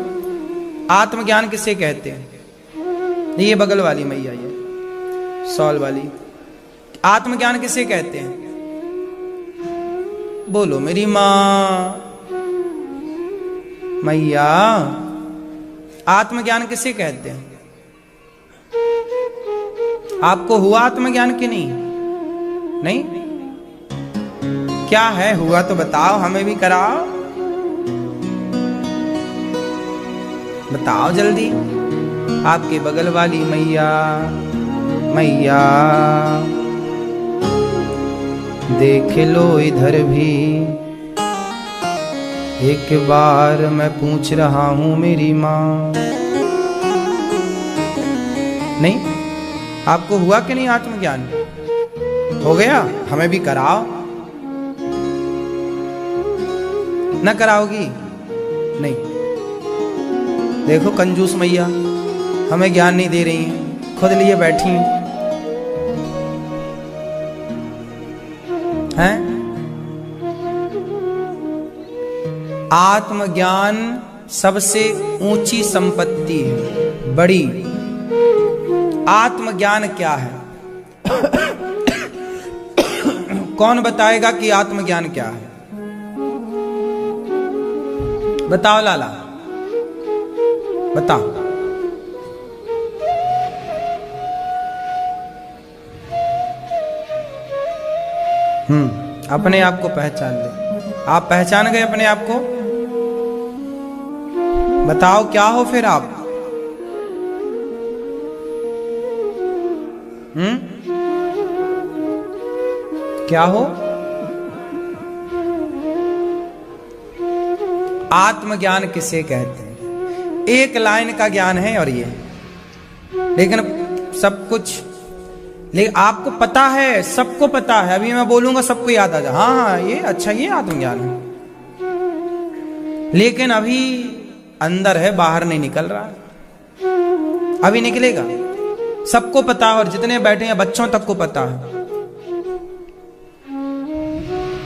आत्मज्ञान किसे कहते हैं? ये बगल वाली मैया, ये सॉल वाली, आत्मज्ञान किसे कहते हैं? बोलो मेरी मां। मैया, आत्मज्ञान किसे कहते हैं? आपको हुआ आत्मज्ञान कि नहीं? नहीं? क्या है, हुआ तो बताओ, हमें भी कराओ, बताओ जल्दी। आपके बगल वाली मैया, मैया देख लो इधर भी, एक बार मैं पूछ रहा हूं मेरी मां। नहीं? आपको हुआ कि नहीं आत्मज्ञान? हो गया? हमें भी कराओ। न कराओगी? नहीं। देखो कंजूस मैया, हमें ज्ञान नहीं दे रही हैं, खुद लिए बैठी हैं। आत्मज्ञान सबसे ऊंची संपत्ति है, बड़ी। आत्मज्ञान क्या है? कौन बताएगा कि आत्मज्ञान क्या है? बताओ लाला, बताओ। अपने आप को पहचान ले। आप पहचान गए अपने आप को? बताओ क्या हो फिर आप? क्या हो? आत्मज्ञान किसे कहते हैं? एक लाइन का ज्ञान है और ये, लेकिन सब कुछ, लेकिन आपको पता है, सबको पता है। अभी मैं बोलूंगा सबको याद आ जाए, हाँ हाँ ये अच्छा, ये आत्मज्ञान है। लेकिन अभी अंदर है, बाहर नहीं निकल रहा है। अभी निकलेगा। सबको पता है और जितने बैठे हैं बच्चों तक को पता है।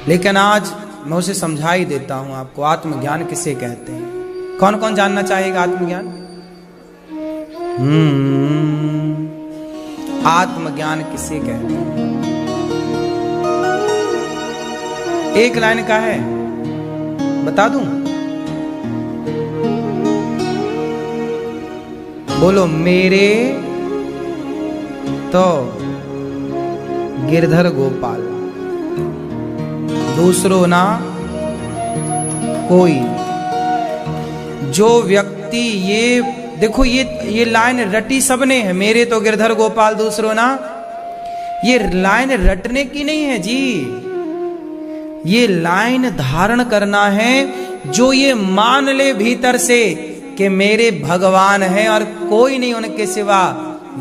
लेकिन आज मैं उसे समझा ही देता हूं आपको, आत्मज्ञान किसे कहते हैं। कौन कौन जानना चाहेगा आत्मज्ञान? आत्मज्ञान किसे कहते हैं? एक लाइन का है, बता दूं? बोलो। मेरे तो गिरधर गोपाल, दूसरो ना कोई। जो व्यक्ति, ये देखो, ये लाइन रटी सबने है, मेरे तो गिरधर गोपाल दूसरो ना। ये लाइन रटने की नहीं है जी, ये लाइन धारण करना है। जो ये मान ले भीतर से कि मेरे भगवान हैं और कोई नहीं उनके सिवा,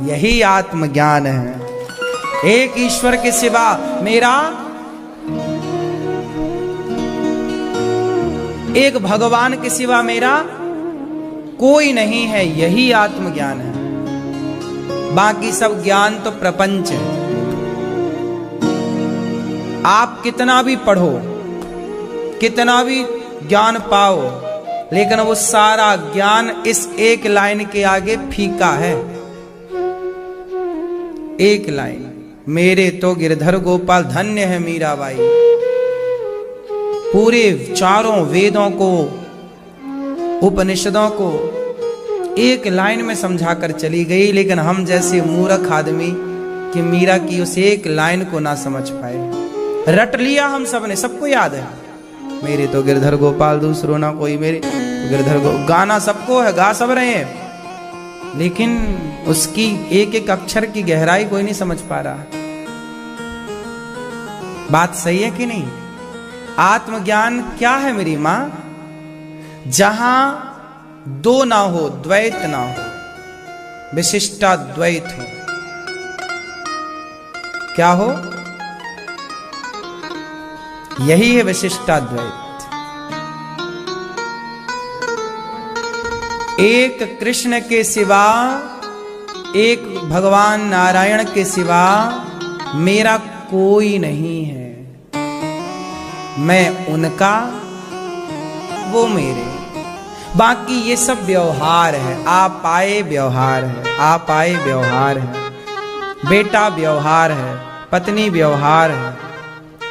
यही आत्मज्ञान है। एक ईश्वर के सिवा मेरा, एक भगवान के सिवा मेरा कोई नहीं है, यही आत्मज्ञान है। बाकी सब ज्ञान तो प्रपंच है। आप कितना भी पढ़ो, कितना भी ज्ञान पाओ, लेकिन वो सारा ज्ञान इस एक लाइन के आगे फीका है। एक लाइन, मेरे तो गिरधर गोपाल, धन्य है मीराबाई। पूरे चारों वेदों को, उपनिषदों को एक लाइन में समझाकर चली गई, लेकिन हम जैसे मूर्ख आदमी कि मीरा की उस एक लाइन को ना समझ पाए। रट लिया हम सब ने, सबको याद है, मेरे तो गिरधर गोपाल दूसरों ना कोई, मेरे गिरधर गाना सबको है, गा सब रहे हैं, लेकिन उसकी एक एक अक्षर की गहराई कोई नहीं समझ पा रहा। बात सही है कि नहीं? आत्मज्ञान क्या है मेरी मां? जहां दो ना हो, द्वैत ना हो, विशिष्टा द्वैत हो। क्या हो? यही है विशिष्टा द्वैत। एक कृष्ण के सिवा, एक भगवान नारायण के सिवा मेरा कोई नहीं है। मैं उनका, वो मेरे। बाकी ये सब व्यवहार है, आप आए व्यवहार है, आप आए व्यवहार है, बेटा व्यवहार है, पत्नी व्यवहार है,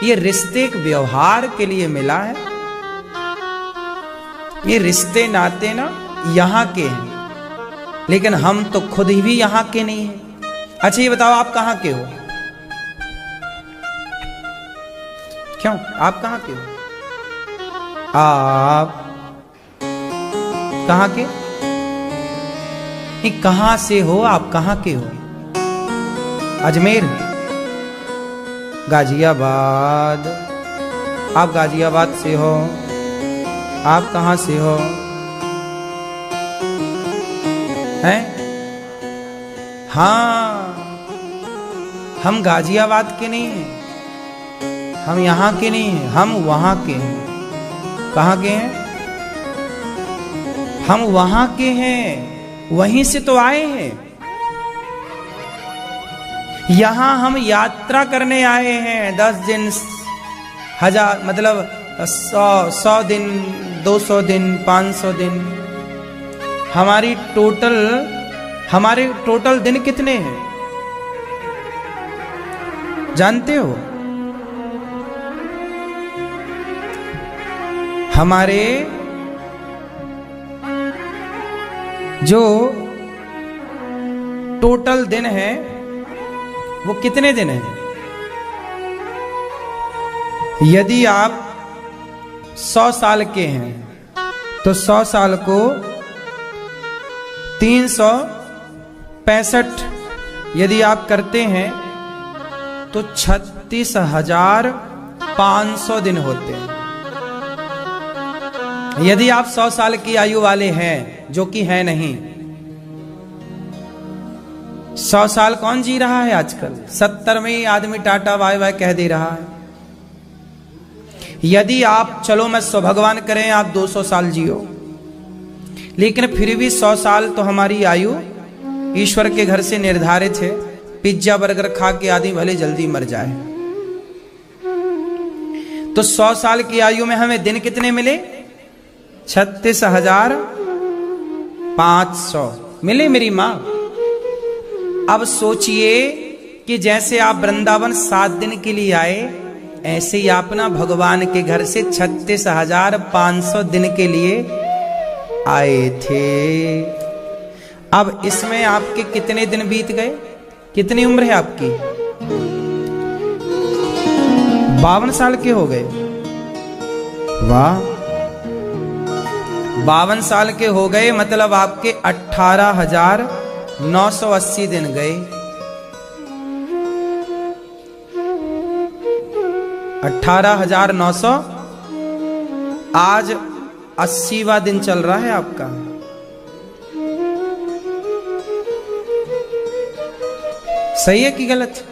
ये रिश्ते एक व्यवहार के लिए मिला है। ये रिश्ते नाते ना यहां के हैं, लेकिन हम तो खुद ही भी यहां के नहीं हैं। अच्छा ये बताओ, आप कहां के हो? क्यों, आप कहां के हो? आप कहां के? कहां से हो आप? कहां के हो? अजमेर, गाजियाबाद। आप गाजियाबाद से हो। आप कहां से हो? हैं? हाँ, हम गाजियाबाद के नहीं हैं, हम यहां के नहीं हैं, हम वहां के हैं। कहां के हैं? हम वहां के हैं, वहीं से तो आए हैं। यहां हम यात्रा करने आए हैं। 10 दिन, 1000, मतलब 100 दिन, 200 दिन, 500 दिन। हमारे टोटल दिन कितने हैं जानते हो? हमारे जो टोटल दिन है वो कितने दिन है? यदि आप 100 साल के हैं तो 100 साल को 365 यदि आप करते हैं तो 36,500 दिन होते हैं। यदि आप 100 साल की आयु वाले हैं, जो कि है नहीं। 100 साल कौन जी रहा है आजकल? 70 में ही आदमी टाटा बाय बाय कह दे रहा है। यदि आप, चलो मैं भगवान करें आप 200 साल जियो, लेकिन फिर भी 100 साल तो हमारी आयु ईश्वर के घर से निर्धारित है। पिज्जा बर्गर खा के आदमी भले जल्दी मर जाए, तो 100 साल की आयु में हमें दिन कितने मिले? 36,500 मिले मेरी मां। अब सोचिए कि जैसे आप वृंदावन 7 दिन के लिए आए, ऐसे ही आप ना भगवान के घर से 36,500 दिन के लिए आए थे। अब इसमें आपके कितने दिन बीत गए? कितनी उम्र है आपकी? 52 साल के हो गए। वाह, 52 साल के हो गए, मतलब आपके 18,980 दिन गए। 18,900। आज 80वां दिन चल रहा है आपका। सही है कि गलत?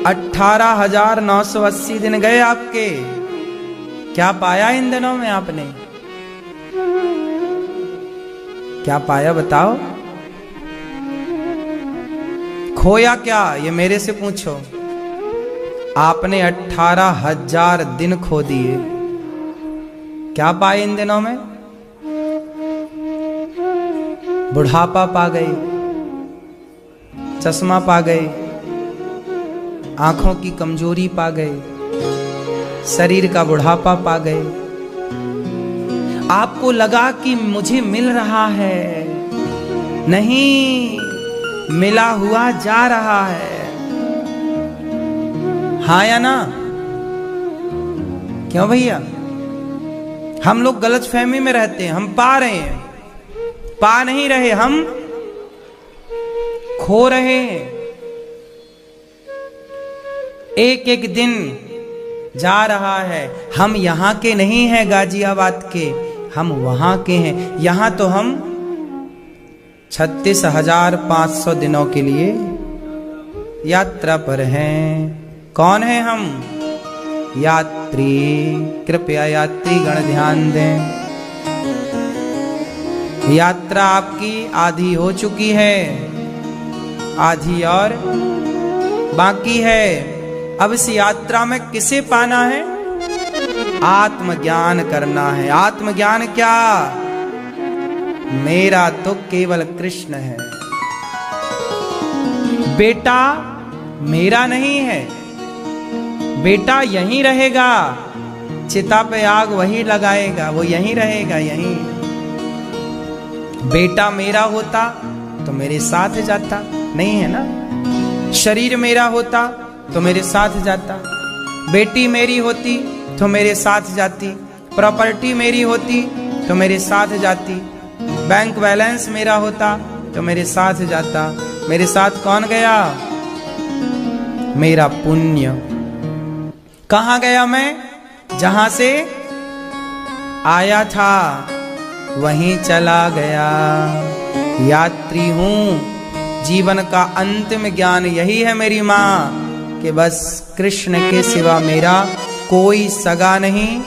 18,980 दिन गए आपके। क्या पाया इन दिनों में आपने? क्या पाया बताओ? खोया क्या? ये मेरे से पूछो। आपने 18,000 दिन खो दिए। क्या पाए इन दिनों में? बुढ़ापा पा गए, चश्मा पा गए, आंखों की कमजोरी पा गए, शरीर का बुढ़ापा पा गए। आपको लगा कि मुझे मिल रहा है, नहीं, मिला हुआ जा रहा है। हाँ या ना? क्यों भैया? हम लोग गलतफहमी में रहते हैं। हम पा रहे हैं, पा नहीं रहे, हम खो रहे हैं। एक एक दिन जा रहा है। हम यहां के नहीं हैं गाजियाबाद के, हम वहां के हैं। यहां तो हम 36,500 दिनों के लिए यात्रा पर हैं। कौन है हम? यात्री। कृपया यात्री गण ध्यान दें। यात्रा आपकी आधी हो चुकी है, आधी और बाकी है। अब इस यात्रा में किसे पाना है? आत्मज्ञान करना है। आत्मज्ञान क्या? मेरा तो केवल कृष्ण है। बेटा मेरा नहीं है, बेटा यहीं रहेगा। चिता पे आग वही लगाएगा, वो यहीं रहेगा, यहीं। बेटा मेरा होता तो मेरे साथ जाता, नहीं है ना? शरीर मेरा होता तो मेरे साथ जाता। बेटी मेरी होती तो मेरे साथ जाती। प्रॉपर्टी मेरी होती तो मेरे साथ जाती। बैंक बैलेंस मेरा होता तो मेरे साथ जाता। मेरे साथ कौन गया? मेरा पुण्य। कहां गया मैं? जहां से आया था वहीं चला गया। यात्री हूं। जीवन का अंतिम ज्ञान यही है मेरी मां, कि बस कृष्ण के सिवा मेरा कोई सगा नहीं,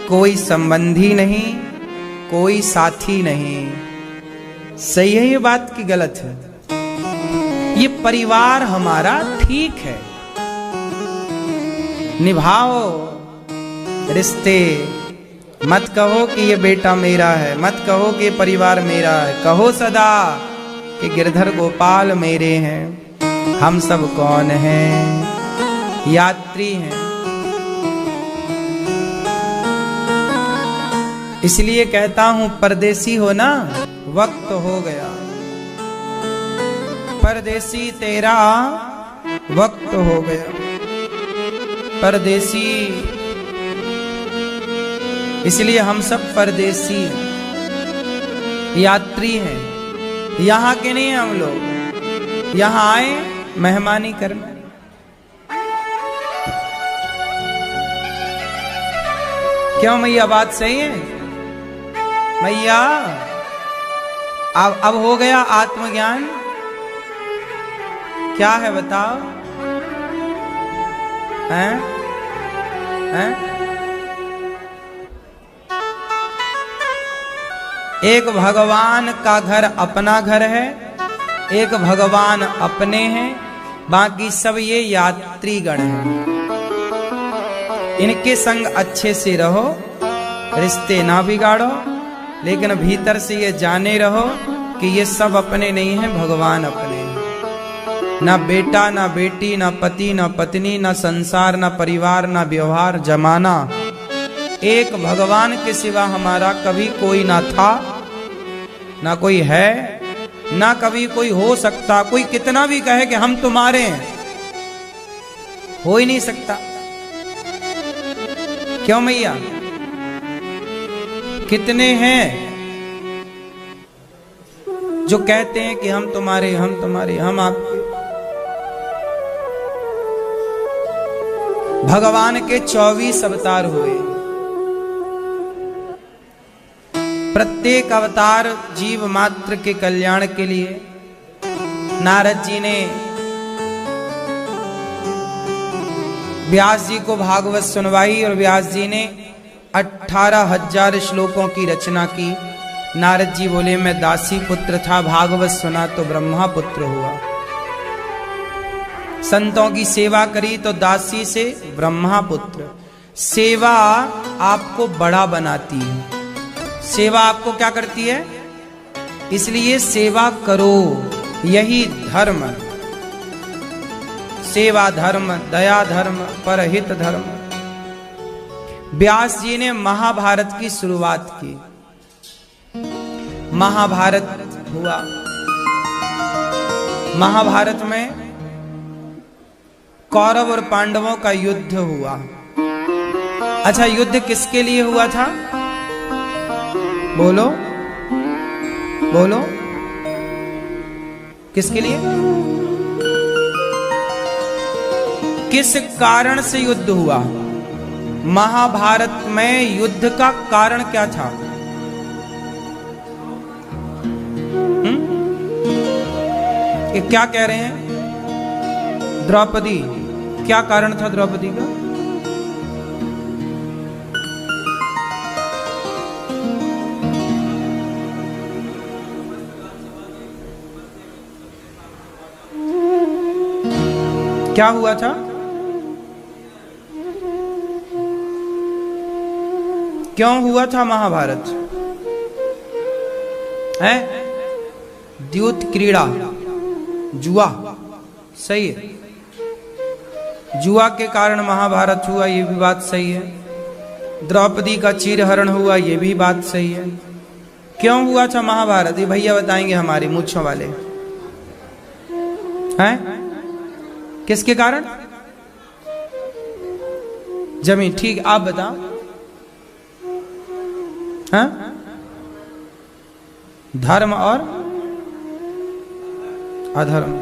कोई संबंधी नहीं, कोई साथी नहीं। सही है ये बात कि गलत है? ये परिवार हमारा ठीक है, निभाओ रिश्ते। मत कहो कि ये बेटा मेरा है, मत कहो कि ये परिवार मेरा है। कहो सदा कि गिरधर गोपाल मेरे हैं। हम सब कौन हैं? यात्री हैं। इसलिए कहता हूं, परदेसी हो ना, वक्त हो गया। परदेसी तेरा वक्त हो गया। परदेसी, इसलिए हम सब परदेसी यात्री हैं। यहां के नहीं हम लोग, यहां आए मेहमानी करना। क्यों मैया? बात सही है मैया? अब हो गया आत्मज्ञान। क्या है बताओ? हैं? हैं? एक भगवान का घर अपना घर है, एक भगवान अपने हैं, बाकी सब ये यात्रीगण हैं। इनके संग अच्छे से रहो, रिश्ते ना बिगाड़ो, लेकिन भीतर से ये जाने रहो कि ये सब अपने नहीं हैं, भगवान अपने हैं। ना बेटा, ना बेटी, ना पति, ना पत्नी, ना संसार, ना परिवार, ना व्यवहार, जमाना। एक भगवान के सिवा हमारा कभी कोई ना था, ना कोई है, ना कभी कोई हो सकता। कोई कितना भी कहे कि हम तुम्हारे हैं, हो ही नहीं सकता। क्यों मैया? कितने हैं जो कहते हैं कि हम तुम्हारे, हम तुम्हारे, हम आपके। भगवान के 24 अवतार हुए। प्रत्येक अवतार जीव मात्र के कल्याण के लिए। नारद जी ने व्यास जी को भागवत सुनवाई और व्यास जी ने 18,000 श्लोकों की रचना की। नारद जी बोले मैं दासी पुत्र था, भागवत सुना तो ब्रह्मा पुत्र हुआ। संतों की सेवा करी तो दासी से ब्रह्मा पुत्र। सेवा आपको बड़ा बनाती है, सेवा आपको क्या करती है? इसलिए सेवा करो, यही धर्म। सेवा धर्म, दया धर्म, परहित धर्म। व्यास जी ने महाभारत की शुरुआत की। महाभारत हुआ। महाभारत में कौरव और पांडवों का युद्ध हुआ। अच्छा, युद्ध किसके लिए हुआ था? बोलो बोलो, किसके लिए? किस कारण से युद्ध हुआ? महाभारत में युद्ध का कारण क्या था? ये क्या कह रहे हैं? द्रौपदी, क्या कारण था द्रौपदी का? क्या हुआ था? क्यों हुआ था महाभारत? है द्यूत क्रीड़ा, जुआ। सही है, जुआ के कारण महाभारत हुआ, ये भी बात सही है। द्रौपदी का चीरहरण हुआ, ये भी बात सही है। क्यों हुआ था महाभारत? ये भैया बताएंगे, हमारी मूंछों वाले हैं। किसके कारण? जमीन। ठीक, आप बताओ। हाँ? धर्म और अधर्म।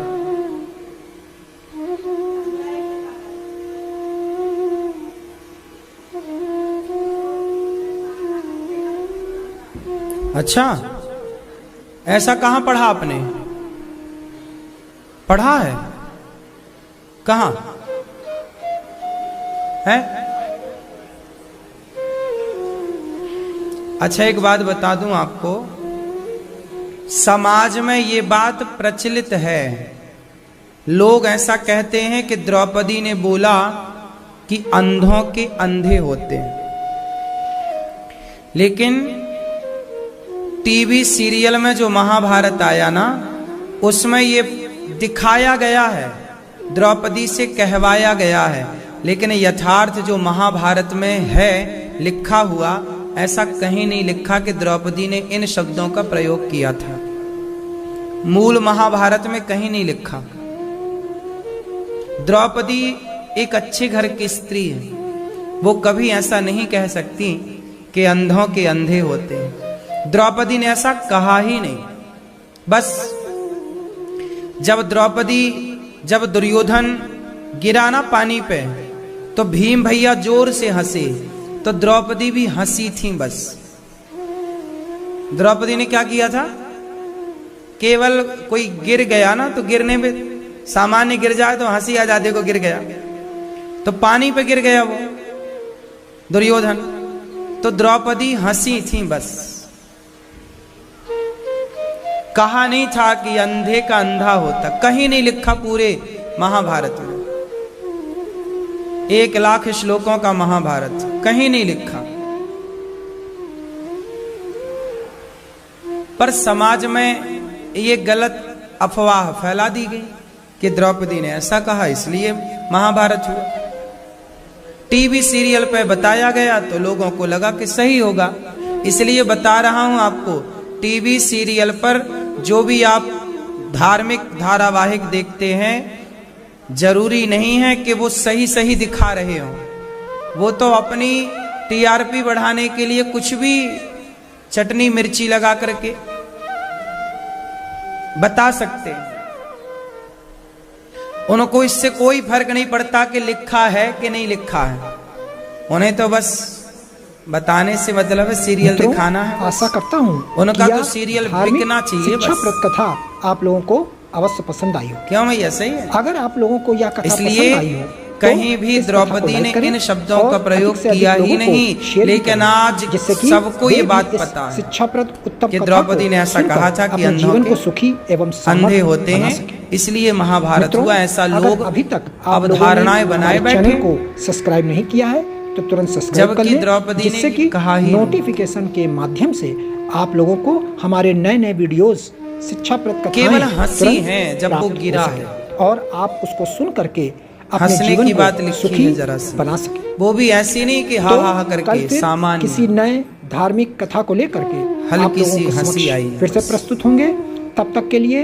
अच्छा, ऐसा कहां पढ़ा आपने? पढ़ा है कहां है? अच्छा, एक बात बता दूं आपको, समाज में ये बात प्रचलित है। लोग ऐसा कहते हैं कि द्रौपदी ने बोला कि अंधों के अंधे होते हैं, लेकिन टीवी सीरियल में जो महाभारत आया ना, उसमें ये दिखाया गया है, द्रौपदी से कहवाया गया है, लेकिन यथार्थ जो महाभारत में है लिखा हुआ, ऐसा कहीं नहीं लिखा कि द्रौपदी ने इन शब्दों का प्रयोग किया था। मूल महाभारत में कहीं नहीं लिखा। द्रौपदी एक अच्छे घर की स्त्री है, वो कभी ऐसा नहीं कह सकती कि अंधों के अंधे होते हैं। द्रौपदी ने ऐसा कहा ही नहीं। बस जब दुर्योधन गिरा ना पानी पे, तो भीम भैया जोर से हंसे, तो द्रौपदी भी हंसी थी। बस द्रौपदी ने क्या किया था? केवल कोई गिर गया ना, तो गिरने पे सामान्य गिर जाए तो हंसी आ जाती, को गिर गया तो पानी पे गिर गया वो दुर्योधन, तो द्रौपदी हंसी थी। बस कहा नहीं था कि अंधे का अंधा होता, कहीं नहीं लिखा पूरे महाभारत में। 1 लाख श्लोकों का महाभारत, कहीं नहीं लिखा। पर समाज में ये गलत अफवाह फैला दी गई कि द्रौपदी ने ऐसा कहा, इसलिए महाभारत हुआ। टीवी सीरियल पे बताया गया तो लोगों को लगा कि सही होगा, इसलिए बता रहा हूं आपको। टीवी सीरियल पर जो भी आप धार्मिक धारावाहिक देखते हैं, जरूरी नहीं है कि वो सही सही दिखा रहे हो। वो तो अपनी टीआरपी बढ़ाने के लिए कुछ भी चटनी मिर्ची लगा करके बता सकते हैं। उनको इससे कोई फर्क नहीं पड़ता कि लिखा है कि नहीं लिखा है, उन्हें तो बस बताने से मतलब है, सीरियल दिखाना है। आशा करता हूँ उनका तो सीरियल बिकना चाहिए। शिक्षाप्रद कथा आप लोगों को अवश्य पसंद आई हो। क्यों भैया? सही है। अगर आप लोगों को यह कथा इसलिए पसंद आई हो, कहीं भी द्रौपदी ने इन शब्दों का प्रयोग किया ही नहीं, लेकिन आज सबको ये बात पता है शिक्षाप्रद उत्तम कि द्रौपदी ने ऐसा कहा था कि अंधों को सुखी एवं अंधे होते हैं, इसलिए महाभारत हुआ। ऐसा लोग अभी तक अवधारणाएं बनाए बैठे को सब्सक्राइब नहीं किया है तो तुरंत सब्सक्राइब कर लें, द्रौपदी जिससे कि नोटिफिकेशन के माध्यम से आप लोगों को हमारे नए नए वीडियोस शिक्षाप्रद कथाएं केवल हंसी है जब वो गिरा है, और आप उसको सुन करके अपने हंसने जीवन की को बात लिखी सुखी है जरा सी, बना सके। वो भी ऐसी नहीं कि हा तो हा कल करके फिर सामान्य, किसी नए धार्मिक कथा को लेकर के हल्की आप लोगों सी के हंसी समक्ष आई है फिर से बस। प्रस्तुत होंगे। तब तक के लिए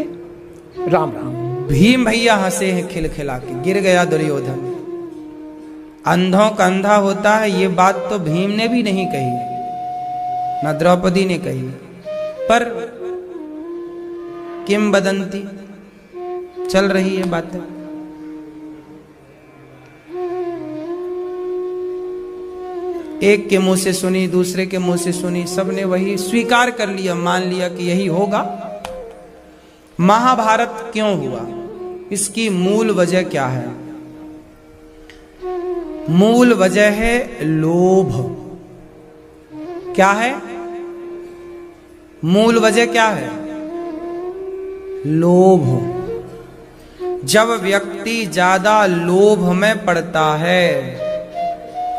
राम राम। भीम भैया हंसे हैं खिलखिला के, गिर गया दुर्योधन। अंधों का अंधा होता है, ये बात तो भीम ने भी नहीं कही, न द्रौपदी ने कही, पर किंवदंती चल रही है बातें। एक के मुंह से सुनी, दूसरे के मुंह से सुनी, सबने वही स्वीकार कर लिया, मान लिया कि यही होगा। महाभारत क्यों हुआ, इसकी मूल वजह क्या है? मूल वजह है लोभ। क्या है मूल वजह? क्या है? लोभ। जब व्यक्ति ज्यादा लोभ में पड़ता है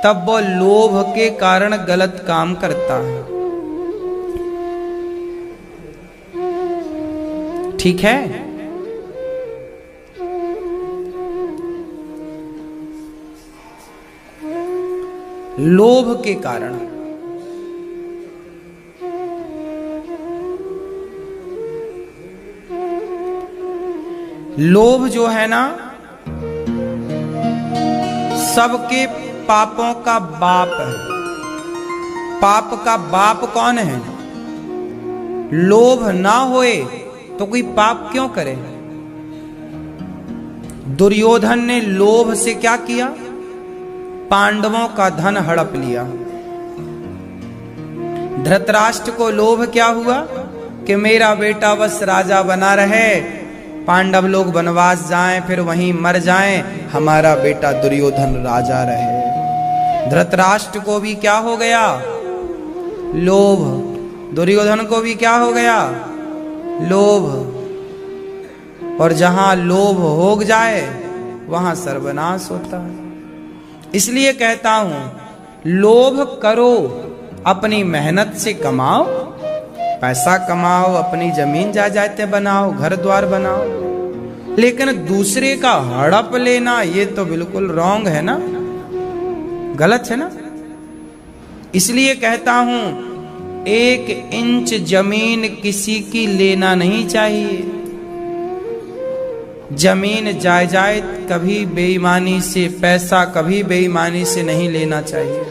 तब वो लोभ के कारण गलत काम करता है। ठीक है? लोभ के कारण। लोभ जो है ना, सबके पापों का बाप है। पाप का बाप कौन है? लोभ ना होए तो कोई पाप क्यों करे? दुर्योधन ने लोभ से क्या किया? पांडवों का धन हड़प लिया। धृतराष्ट्र को लोभ क्या हुआ कि मेरा बेटा बस राजा बना रहे, पांडव लोग वनवास जाएं फिर वहीं मर जाएं, हमारा बेटा दुर्योधन राजा रहे। धृतराष्ट्र को भी क्या हो गया? लोभ। दुर्योधन को भी क्या हो गया? लोभ। और जहां लोभ हो जाए वहां सर्वनाश होता है। इसलिए कहता हूं, लोभ करो, अपनी मेहनत से कमाओ, पैसा कमाओ, अपनी जमीन जायदादें बनाओ, घर द्वार बनाओ, लेकिन दूसरे का हड़प लेना ये तो बिल्कुल रॉन्ग है ना, गलत है ना। इसलिए कहता हूं, 1 इंच जमीन किसी की लेना नहीं चाहिए। जमीन जायदाद कभी बेईमानी से, पैसा कभी बेईमानी से नहीं लेना चाहिए।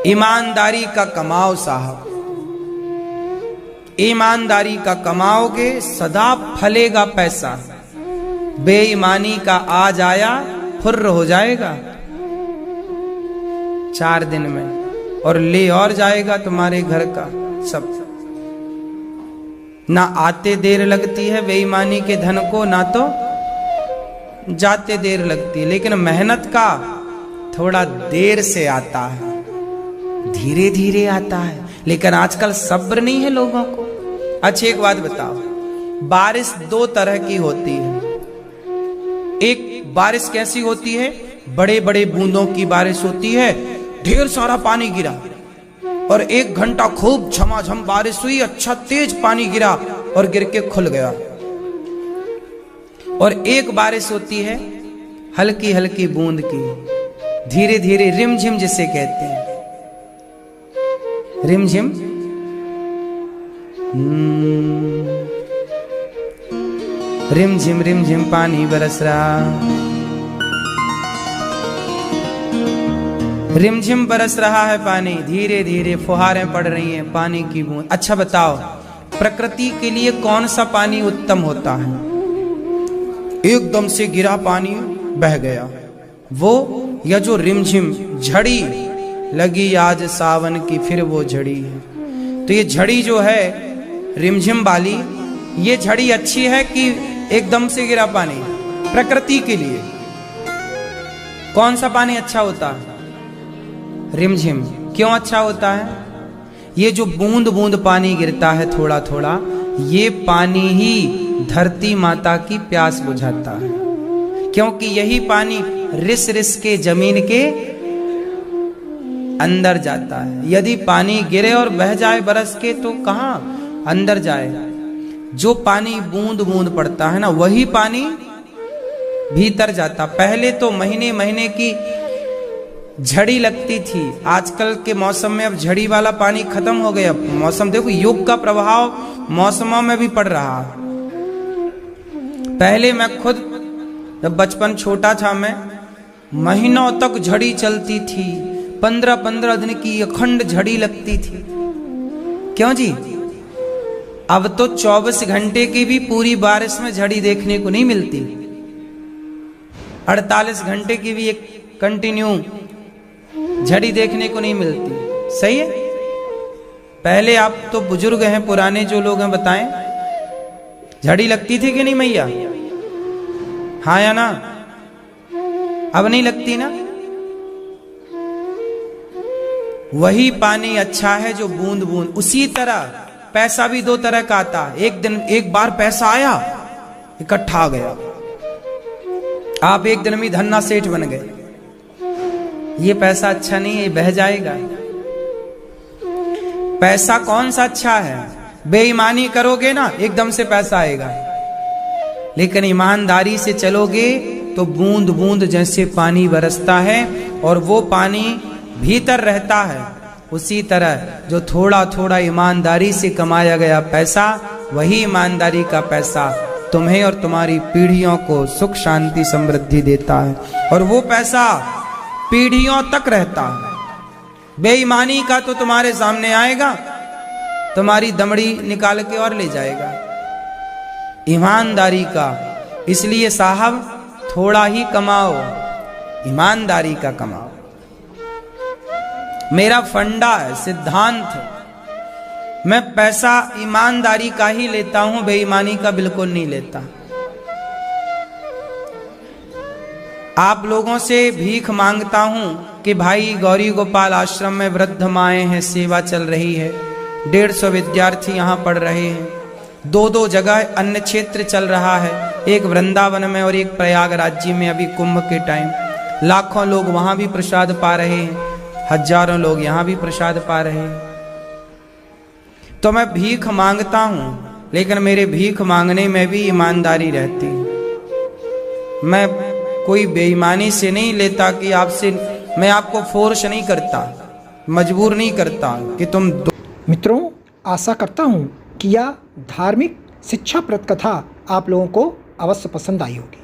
ईमानदारी का कमाओ साहब, ईमानदारी का कमाओगे सदा फलेगा पैसा। बेईमानी का आज आया फुर्र हो जाएगा 4 दिन में, और ले और जाएगा तुम्हारे घर का सब। ना आते देर लगती है बेईमानी के धन को, ना तो जाते देर लगती है, लेकिन मेहनत का थोड़ा देर से आता है, धीरे धीरे आता है। लेकिन आजकल सब्र नहीं है लोगों को। अच्छा एक बात बताओ, बारिश 2 तरह की होती है। एक बारिश कैसी होती है? बड़े बड़े बूंदों की बारिश होती है, ढेर सारा पानी गिरा, और 1 घंटा खूब झमाझम बारिश हुई, अच्छा तेज पानी गिरा और गिर के खुल गया। और एक बारिश होती है हल्की हल्की बूंद की, धीरे धीरे, रिमझिम जिसे कहते हैं, रिमझिम। रिमझिम रिमझिम पानी बरस रहा, रिमझिम बरस रहा है पानी, धीरे धीरे फुहारें पड़ रही हैं, पानी की बूंद। अच्छा बताओ, प्रकृति के लिए कौन सा पानी उत्तम होता है? एकदम से गिरा पानी बह गया वो, या जो रिमझिम झड़ी लगी आज सावन की फिर वो झड़ी है। तो ये झड़ी जो है रिमझिम वाली, ये झड़ी अच्छी है कि एकदम से गिरा पानी? प्रकृति के लिए कौन सा पानी अच्छा होता है? रिमझिम। क्यों अच्छा होता है? ये जो बूंद बूंद पानी गिरता है थोड़ा थोड़ा, ये पानी ही धरती माता की प्यास बुझाता है, क्योंकि यही पानी रिस रिस के जमीन के अंदर जाता है। यदि पानी गिरे और बह जाए बरस के तो कहां अंदर जाए? जो पानी बूंद बूंद पड़ता है ना, वही पानी भीतर जाता। पहले तो महीने महीने की झड़ी लगती थी, आजकल के मौसम में अब झड़ी वाला पानी खत्म हो गया। मौसम देखो, युग का प्रभाव मौसमों में भी पड़ रहा। पहले मैं खुद जब बचपन छोटा था, मैं महीनों तक झड़ी चलती थी, 15-15 दिन की अखंड झड़ी लगती थी। क्यों जी? अब तो 24 घंटे की भी पूरी बारिश में झड़ी देखने को नहीं मिलती, 48 घंटे की भी एक कंटिन्यू झड़ी देखने को नहीं मिलती। सही है? पहले आप तो बुजुर्ग हैं, पुराने जो लोग हैं, बताएं, झड़ी लगती थी कि नहीं मैया? हाँ या ना? अब नहीं लगती ना? वही पानी अच्छा है जो बूंद बूंद। उसी तरह पैसा भी दो तरह का आता। एक बार पैसा आया, इकट्ठा गया, आप एक दिन में धन्ना सेठ बन गए। ये पैसा अच्छा नहीं है, ये बह जाएगा। पैसा कौन सा अच्छा है? बेईमानी करोगे ना, एकदम से पैसा आएगा, लेकिन ईमानदारी से चलोगे तो बूंद बूंद जैसे पानी बरसता है और वो पानी भीतर रहता है। उसी तरह जो थोड़ा थोड़ा ईमानदारी से कमाया गया पैसा, वही ईमानदारी का पैसा तुम्हें और तुम्हारी पीढ़ियों को सुख शांति समृद्धि देता है, और वो पैसा पीढ़ियों तक रहता है। बेईमानी का तो तुम्हारे सामने आएगा, तुम्हारी दमड़ी निकाल के और ले जाएगा। ईमानदारी का, इसलिए साहब थोड़ा ही कमाओ, ईमानदारी का कमाओ। मेरा फंडा है, सिद्धांत है, मैं पैसा ईमानदारी का ही लेता हूं, बेईमानी का बिल्कुल नहीं लेता। आप लोगों से भीख मांगता हूं कि भाई गौरी गोपाल आश्रम में वृद्ध माएं हैं, सेवा चल रही है, 150 विद्यार्थी यहां पढ़ रहे हैं, 2-2 जगह अन्य क्षेत्र चल रहा है, एक वृंदावन में और एक प्रयागराज जी में। अभी कुंभ के टाइम लाखों लोग वहां भी प्रसाद पा रहे हैं, हजारों लोग यहां भी प्रसाद पा रहे हैं। तो मैं भीख मांगता हूं, लेकिन मेरे भीख मांगने में भी ईमानदारी रहती है। मैं कोई बेईमानी से नहीं लेता कि आपसे, मैं आपको फोर्स नहीं करता, मजबूर नहीं करता कि तुम मित्रों, आशा करता हूं कि यह धार्मिक शिक्षाप्रद कथा आप लोगों को अवश्य पसंद आई होगी।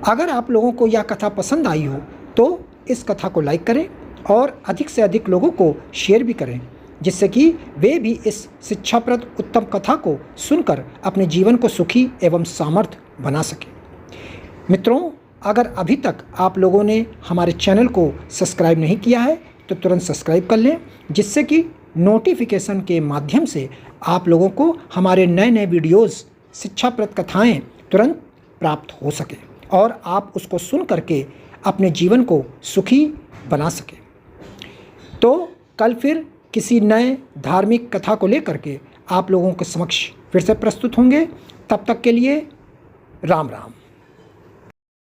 अगर आप लोगों को यह कथा पसंद आई हो तो इस कथा को लाइक करें और अधिक से अधिक लोगों को शेयर भी करें, जिससे कि वे भी इस शिक्षाप्रद उत्तम कथा को सुनकर अपने जीवन को सुखी एवं सामर्थ्य बना सकें। मित्रों, अगर अभी तक आप लोगों ने हमारे चैनल को सब्सक्राइब नहीं किया है तो तुरंत सब्सक्राइब कर लें, जिससे कि नोटिफिकेशन के माध्यम से आप लोगों को हमारे नए नए वीडियोस, शिक्षाप्रद कथाएं तुरंत प्राप्त हो सके और आप उसको सुन करके अपने जीवन को सुखी बना सकें। तो कल फिर किसी नए धार्मिक कथा को लेकर के आप लोगों के समक्ष फिर से प्रस्तुत होंगे। तब तक के लिए राम राम।